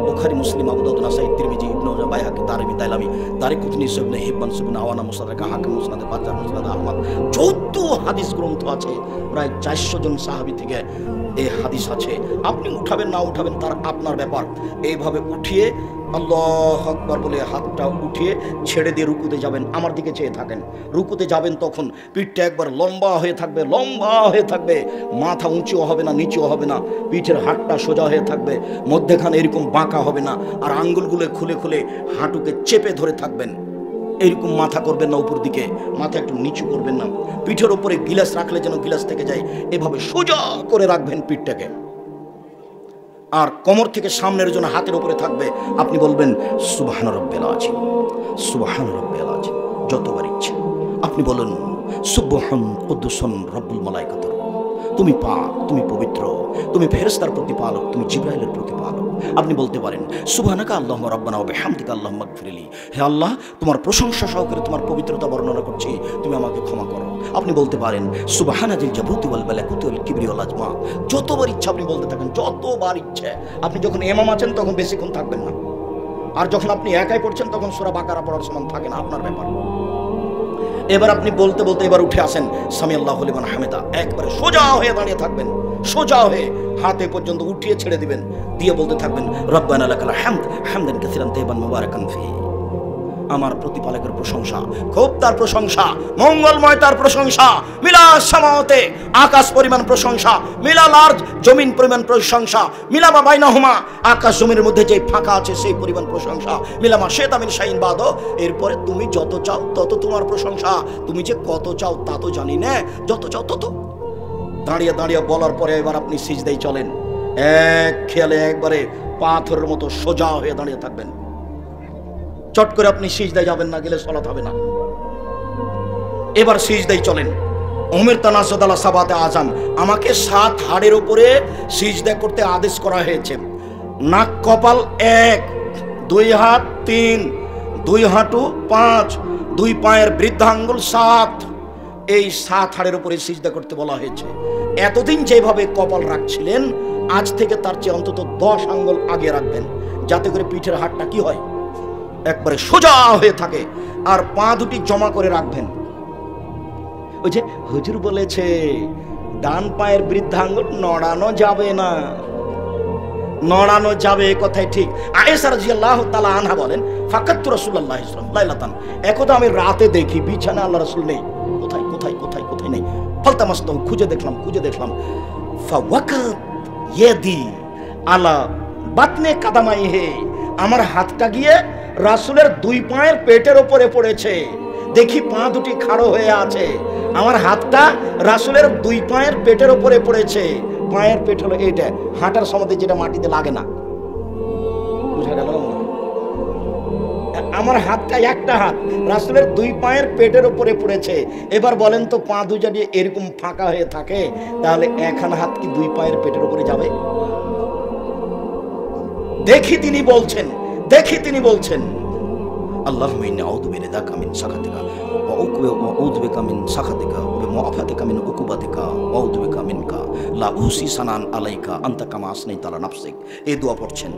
বুখারী, মুসলিম, আবু দাউদ, নাসাই, তিরমিজি, ইবনে মাজাহ, বাইহাকী, তারমিজি, দাইলামি, দারিকুতনি, ইবনে হিব্বান, সুবনা আওয়ানা, মুসাদ্দাক, হাকিম, মুসনাদ, বাজ্জার, মুসনাদ আহমদ, 14 হাদিস গ্রন্থ আছে। প্রায় 400 জন সাহাবী থেকে এই হাদিস আছে। আপনি উঠাবেন না উঠাবেন তার আপনার ব্যাপার। এইভাবে উঠিয়ে আল্লাহু আকবার বলে হাতটা উঠিয়ে ছেড়ে দিয়ে রুকুতে যাবেন। আমার দিকে চেয়ে থাকেন। রুকুতে যাবেন তখন পিঠটা একবার লম্বা হয়ে থাকবে, লম্বা হয়ে থাকবে, মাথা উঁচুও হবে না নিচুও হবে না, পিঠের হাতটা সোজা হয়ে থাকবে, মধ্যেখানে এরকম বাঁকা হবে না, আর আঙ্গুলগুলো খুলে খুলে হাঁটুকে চেপে ধরে থাকবেন। এরকম মাথা করবেন না উপর দিকে, মাথা একটু নিচু করবেন না, পিঠের উপরে গিলাস রাখলে যেন গিলাস থেকে যায়, এভাবে সোজা করে রাখবেন পিঠটাকে। আর কোমর থেকে সামনের জন্য হাতের উপরে থাকবে। আপনি বলবেন সুবহান রাব্বিল আযীম, সুবহান রাব্বিল আযীম, যতবার ইচ্ছে আপনি বলুন। সুবহান কুদ্দুসুন রব্বুল মালায়েকাতুর, তুমি পাক, তুমি পবিত্র, তুমি ফেরেশতার প্রতিপালক, তুমি জিবরাইলের প্রতিপালক। আপনি বলতে পারেন সুবহানাকা আল্লাহুম্মা রাব্বানা ওয়া বিহামদিকা আল্লাহুম্মা গফিরলি, হে আল্লাহ তোমার প্রশংসা সহকারে তোমার পবিত্রতা বর্ণনা করছি, তুমি আমাকে ক্ষমা করো। আপনি বলতে পারেন সুবহানাজিল জাবরুতি ওয়াল মালাকুতি ওয়াল কিবরি ওয়াল আজমা, যতবার ইচ্ছা আপনি বলতে থাকেন, যতবার ইচ্ছে। আপনি যখন ইমাম আছেন তখন বেশিক্ষণ থাকবেন না, আর যখন আপনি একাই পড়ছেন তখন সূরা বাকারা পড়ার সমান থাকে না, আপনার ব্যাপার। এবার আপনি বলতে বলতে এবার উঠে আসেন সামি আল্লাহু লিমান হামিদা, একবারে সোজা হয়ে দাঁড়িয়ে থাকবেন, সোজা হয়ে হাতে পর্যন্ত উঠিয়ে ছেড়ে দিবেন, দিয়ে বলতে থাকবেন রব্বানা লাকাল হামদ হামদান কাসীরান তাইয়িবান মুবারাকান ফি। আমার প্রতিপালকের প্রশংসা, খুব তার প্রশংসা, মঙ্গলময় তার প্রশংসা, মিলা সামাওয়াতে আকাশ পরিমাণ প্রশংসা, মিলা লার্জ জমিন পরিমাণ প্রশংসা, মিলা মা বাইনাহুমা আকাশ জমিনের মধ্যে যে ফাঁকা আছে সেই পরিমাণ প্রশংসা, মিলা মা শাইতা মিন শাইইন বাদ। এরপরে তুমি যত চাও তত তোমার প্রশংসা, তুমি যে কত চাও তা তো জানি না, যত চাও তত। দাঁড়িয়ে দাঁড়িয়ে বলার পরে এবার আপনি সিজদায় চলেন, এক খেয়ালে একবারে পাথরের মতো সোজা হয়ে দাঁড়িয়ে থাকবেন। চট করে আপনি সিজদায় যাবেন না, গেলে সালাত হবে না। এবার সিজদায় চলেন। উমির তানাসুদ আলা সাবাতে আযাম, আমাকে 7 হাড়ের উপরে সিজদা করতে আদেশ করা হয়েছে। নাক কপাল 1, 2 হাত 3, 2 হাঁটু 5, 2 পায়ের বৃদ্ধাঙ্গুল 7, এই 7 হাড়ের উপরে সিজদা করতে বলা হয়েছে। এতদিন যেভাবে কপাল রাখছিলেন, আজ থেকে তার চেয়ে অন্তত 10 আঙ্গুল আগে রাখবেন, যাতে করে পিঠের হাড়টা কি হয়, একবারে সোজা হয়ে থাকে। আর পা দুটি জমা করে রাখবেন। ওই যে হুজুর বলেছে ডান পায়ের বৃদ্ধাঙ্গুল নড়ানো যাবে না, নড়ানো যাবে, কথাই ঠিক। আয়েশা রাদিয়াল্লাহু তাআলা আনহা বলেন ফাকাতু রাসূলুল্লাহ সাল্লাল্লাহু আলাইহি ওয়াসাল্লাম লাইলাতান, একদা আমি রাতে দেখি বিছানা আল্লাহ রাসূল নেই, কোথায় কোথায় কোথায় কোথায় নেই। ফালতামাস্তু, খুঁজে দেখলাম ফাওয়াকাত ইয়াদি আলা বাতনে কাদামাইহি, আমার হাতটা গিয়ে রাসূলের 2 পায়ের পেটের উপরে পড়েছে। দেখি পা দুটি খাড়ো হয়ে আছে, আমার হাতটা রাসূলের 2 পায়ের পেটের উপরে পড়েছে। পায়ের পেট হলো এইটা, হাঁটার সময় যেটা মাটিতে লাগে না, বুঝা গেল? আমার হাতটা, একটা হাত রাসূলের 2 পায়ের পেটের উপরে পড়েছে। এবার বলেন তো, পা দুটা দিয়ে এরকম ফাঁকা হয়ে থাকে, তাহলে একখানা হাত কি 2 পায়ের পেটের উপরে যাবে? দেখি তিনি বলছেন আল্লাহুম্মা ইন্নী আউযু বিরিদাকা মিন সাখাতিকা ওয়া আউযু বিকা মিন সাখাতিকা ওয়া মুআফাতিকা মিন উকুবাতিকা ওয়া আউযু বিকা মিনকা লা উসি সানান আলাইকা আনতা কামা আসনাইতা আলা নাফসিক। এই দোয়া পড়ছেন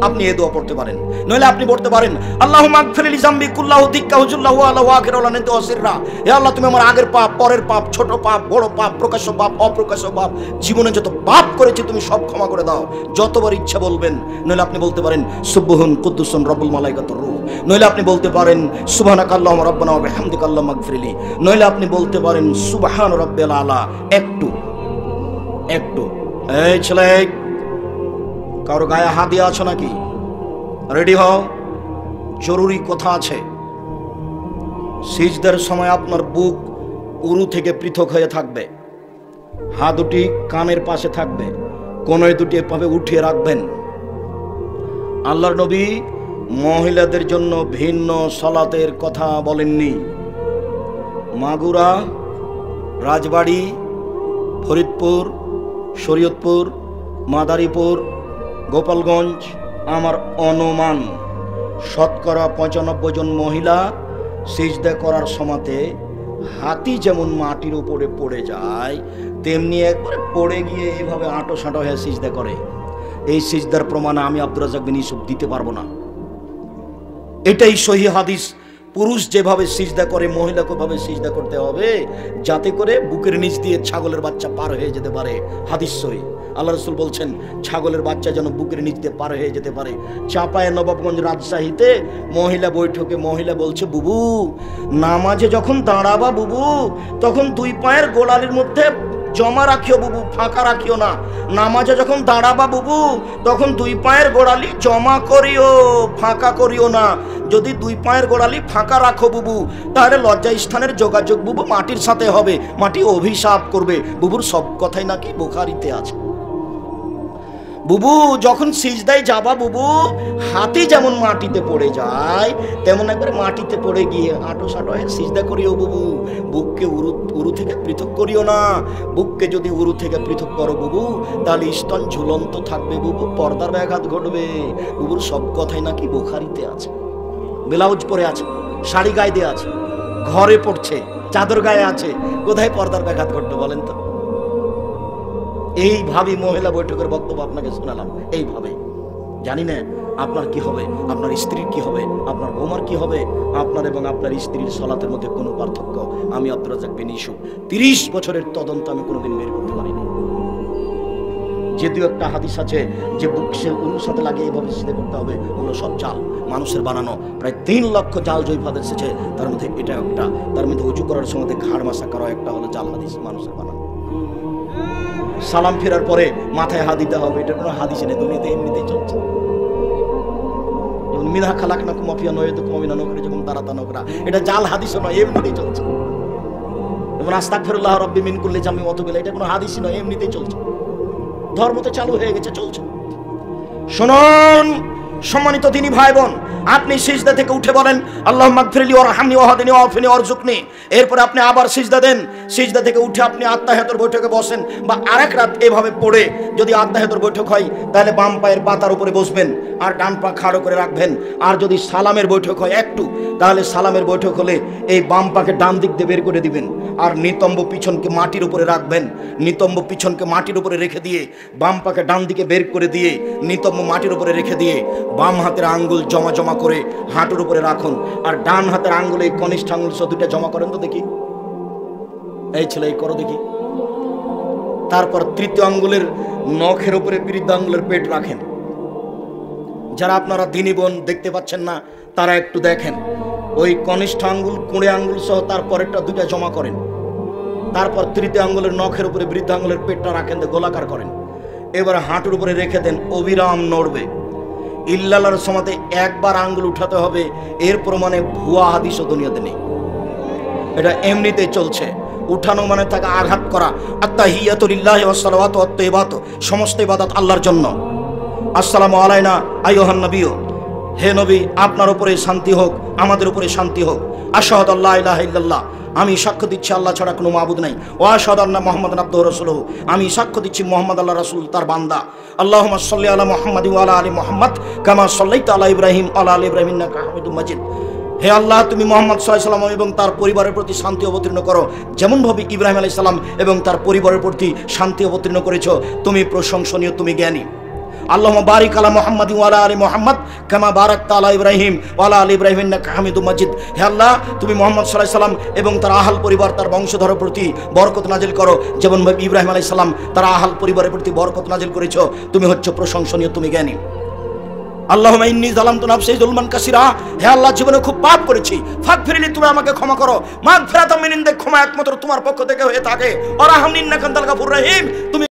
আপনি, এই দোয়া পড়তে পারেন। নইলে আপনি পড়তে পারেন আল্লাহুম্মা আগফির লি যামবি কুল্লাহু দিক্কাহু জুল্লাহু আলা ওয়া আখিরা ওয়া নানতু ওয়াসিররা। হে আল্লাহ, তুমি আমার আগের পাপ, পরের পাপ, ছোট পাপ, বড় পাপ, প্রকাশ্য পাপ, অপ্রকাশ্য পাপ, জীবনে যত পাপ করেছি তুমি সব ক্ষমা করে দাও। যতবার ইচ্ছা বলবেন। নইলে আপনি বলতে পারেন সুবহুন কুদ্দুসুন রব্বুল মালাইকাতুর রূহ। নইলে আপনি বলতে পারেন সুবহানাকা আল্লাহুম্মা রাব্বানা ওয়া বিহামদিকা আল্লাহুম্মা আগফিরলি। নইলে আপনি বলতে পারেন সুবহান রাব্বিল আলা। একটু এই ছেলে, কারো গায়ে হাত দিয়ে আছো নাকি? রেডি হও, জরুরি কথা আছে। সিজদার সময় আপনার বুক উরু থেকে পৃথক হয়ে থাকবে, হাত দুটি কানের পাশে থাকবে, কোনয় দুটি এভাবে উঠিয়ে রাখবেন। আল্লাহর নবী মহিলাদের জন্য ভিন্ন সালাতের কথা বলেননি। মাগুরা, রাজবাড়ি, ফরিদপুর, শরীয়তপুর, মাদারীপুর, গোপালগঞ্জ, আমার অনুমান শতকরা 95 জন মহিলা সিজদা করার সময়তে হাতি যেমন মাটির উপরে পড়ে যায়, তেমনি একবারে পড়ে গিয়ে এইভাবে আঁটো সাঁটো হয়ে সিজদা করে। এই সিজদার প্রমাণ আমি আব্দুর রাজ্জাক বিন ইউসুফ দিতে পারবো না। এটাই সহিহ হাদিস। পুরুষ যেভাবে সিজদা করে মহিলাকে ভাবে সিজদা করতে হবে, যাতে করে বুকের নিচ দিয়ে ছাগলের বাচ্চা পার হয়ে যেতে পারে। হাদিস সহিহ। আল্লাহ রাসূল বলছেন ছাগলের বাচ্চা যেন বুকের নিচ দিয়ে পার হয়ে যেতে পারে। চাপায় নবাবগঞ্জ রাজশাহীতে মহিলা বৈঠকে মহিলা বলছে, বুবু নামাজে যখন দাঁড়াবা বুবু, তখন 2 পায়ের গোড়ালির মধ্যে জমা রাখিও বুবু, ফাঁকা রাখিও না। নামাজে যখন দাঁড়াবা বুবু, তখন 2 পায়ের গোড়ালি জমা করিও, ফাঁকা করিও না। যদি 2 পায়ের গোড়ালি ফাঁকা রাখো বুবু, তাহলে লজ্জা স্থানের যোগাযোগ বুবু মাটির সাথে হবে, মাটি অভিশাপ করবে। বুবুর সব কথাই নাকি বুখারীতে আছে। বুবু যখন সিজদায় যাবা বুবু, হাতি যেমন মাটিতে পড়ে যায়, তেমন একবার মাটিতে পড়ে গিয়ে আঁটো সাঁটো হয়ে সিজদা করিও বুবু। বুককে উরু থেকে পৃথক করিও না। বুককে যদি উরু থেকে পৃথক করো বুবু, তাহলে স্তন ঝুলন্ত থাকবে বুবু, পর্দার ব্যাঘাত ঘটবে। বুবুর সব কথাই নাকি বুখারীতে আছে। ব্লাউজ পরে আছে, শাড়ি গায়ে দিয়ে আছে, ঘরে পড়ছে, চাদর গায়ে আছে, কোথায় পর্দার ব্যাঘাত ঘটবে বলেন তো? এইভাবে মহিলা বৈঠকের বক্তব্য আপনাকে শোনালাম। এইভাবে জানি না আপনার কি হবে, আপনার স্ত্রীর কি হবে, আপনার বৌমার কি হবে। আপনার এবং আপনার স্ত্রীর সালাতের মধ্যে কোনো পার্থক্য আমি আব্দুর রাজ্জাক বিন ইউসুফ 30 বছরের তদন্ত আমি কোনোদিন বের করতে পারিনি। যদিও একটা হাদিস আছে যে বুকসে উরুর সাথে লাগিয়ে এভাবে সিধে করতে হবে, ওগুলো সব জাল, মানুষের বানানো। প্রায় 3 লক্ষ জাল জয়ীফাদ এসেছে, তার মধ্যে এটা একটা। তার মধ্যে উঁচু করার সময় ঘাড় মাসা করা একটা হলো জাল হাদিস, মানুষের বানানো। সালাম ফেরার পরে মাথায় হাত দিতে হবে, এটা কোনো হাদিস নেই, দুনিয়াতে এমনিতেই চলছে। যেমন মিনহা খালাকনাকুম ওয়া ফিহা নুঈদুকুম ওয়া মিনহা নুখরিজুকুম তারাতান উখরা, এটা জাল হাদিসও নয়, এমনিতেই চলছে। যেমন আস্তাগফিরুল্লাহ রাব্বি মিন কুল্লি জামি ওয়া তুবু ইলাইহি, এটা কোনো হাদিস নয়, এমনিতেই চলছে। ধর্মতে চালু হয়ে গেছে, চলছে। শুনুন সম্মানিত দিনী ভাই বোন, আপনি সিজদা থেকে উঠে বলেন আল্লাহুম্মা মাগফিরলি ওয়ারহামনি ওয়াহদিনি ওয়াআফিনি ওয়ারযুকনি। এরপরে আপনি আবার সিজদা দেন, সিজদা থেকে উঠে আপনি আত্তাহিয়াতুর বৈঠকে বসেন, বা আরেক রাত এভাবে পড়ে যদি আত্তাহিয়াতুর বৈঠক হয় তাহলে বাম পায়ের পাতার উপরে বসবেন আর ডান পা খাড়ো করে রাখবেন। আর যদি সালামের বৈঠক হয় একটু, তাহলে সালামের বৈঠক হলে এই বাম পাকে ডান দিক দিয়ে বের করে দিবেন আর নিতম্ব পিছনকে মাটির উপরে রাখবেন। নিতম্ব পিছনকে মাটির উপরে রেখে দিয়ে বাম পাকে ডান দিকে বের করে দিয়ে নিতম্ব মাটির উপরে রেখে দিয়ে বাম হাতের আঙ্গুল জমা জমা করে হাঁটুর উপরে রাখুন, আর ডান হাতের আঙ্গুলে কনিষ্ঠ আঙ্গুল সহ দুইটা জমা করেন তো দেখি। এই ছেলে এই করো দেখি। তারপর তৃতীয় আঙ্গুলের নখের উপরে বৃদ্ধ আঙ্গুলের পেট রাখেন। যারা আপনারা দিনী বোন দেখতে পাচ্ছেন না তারা একটু দেখেন, ওই কনিষ্ঠ আঙ্গুল কুঁড়ে আঙ্গুল সহ তারপরেরটা দুইটা জমা করেন। তারপর তৃতীয় আঙ্গুলের নখের উপরে বৃদ্ধ আঙ্গুলের পেটটা রাখেন, গোলাকার করেন। এবার হাঁটুর উপরে রেখে দেন, অবিরাম নড়বে। ইল্লাল্লাহর সমাতে একবার আঙ্গুল উঠাতে হবে, এর প্রমাণে ভুয়া হাদিসও দুনিয়াতে নেই, এটা এমনিতে চলছে। উঠানো মানে তাকে আঘাত করা। আত্তাহিয়াতু লিল্লাহি ওয়াস সালাওয়াতু ওয়াত তাইয়্যিবাতু, সমস্ত ইবাদত আল্লাহর জন্য। আসসালামু আলাইনা আইয়ুহান নবিয়্যু, হে নবী আপনার উপরে শান্তি হোক, আমাদের উপরে শান্তি হোক। আশহাদু আল্লা ইলাহা ইল্লাল্লাহ, আমি সাক্ষ্য দিচ্ছি আল্লাহ ছাড়া কোনো মাবুদ নাই। ওয়া আশহাদু আন্না মুহাম্মাদান আবদুহু ওয়া রাসূলুহু, আমি সাক্ষ্য দিচ্ছি মুহাম্মদ আল্লাহ রাসূল তার বান্দা। আল্লাহুম্মা সাল্লি আলা মুহাম্মাদ ওয়া আলা আলি মুহাম্মাদ কামা সাল্লাইতা আলা ইব্রাহিম ওয়া আলা আলি ইব্রাহিম ইন্নাকা হামিদুম মাজিদ। হে আল্লাহ তুমি মুহাম্মদ সাল্লাল্লাহু আলাইহি ওয়াসাল্লাম এবং তার পরিবারের প্রতি শান্তি অবতীর্ণ করো, যেমনভাবে ইব্রাহিম আলাইহিস সালাম এবং তার পরিবারের প্রতি শান্তি অবতীর্ণ করেছো। তুমি প্রশংসনীয়, তুমি জ্ঞানী। আল্লাহুম্মা বারিক আলা মুহাম্মাদি ওয়া আলা আলি মুহাম্মাদ কামা বারাকতা আলা ইব্রাহিম ওয়া আলা আলি ইব্রাহিম ইন্নাকা হামিদুম মাজিদ। হে আল্লাহ তুমি মুহাম্মদ সাল্লাল্লাহু আলাইহি সাল্লাম এবং তার আহল পরিবার তার বংশধরের প্রতি বরকত নাজিল করো, যেমনভাবে ইব্রাহিম আলাইহিস সালাম তার আহল পরিবারের প্রতি বরকত নাজিল করেছো। তুমি হচ্ছ প্রশংসনীয়, তুমি জ্ঞানী। আল্লাহুম্মা ইন্নী যালামতু নাফসি যুলমান কাসীরা, হে আল্লাহ জীবনে খুব পাপ করেছি, ফাগফিরলি তুমি আমাকে ক্ষমা করো। মাগফিরাতাম মিন ইনদিক, ক্ষমা একমাত্র তোমার পক্ষ থেকে হয়ে থাকে। ওয়া রাহমনি ইন্নাকা আনতাল গাফুরুর রহিম, তুমি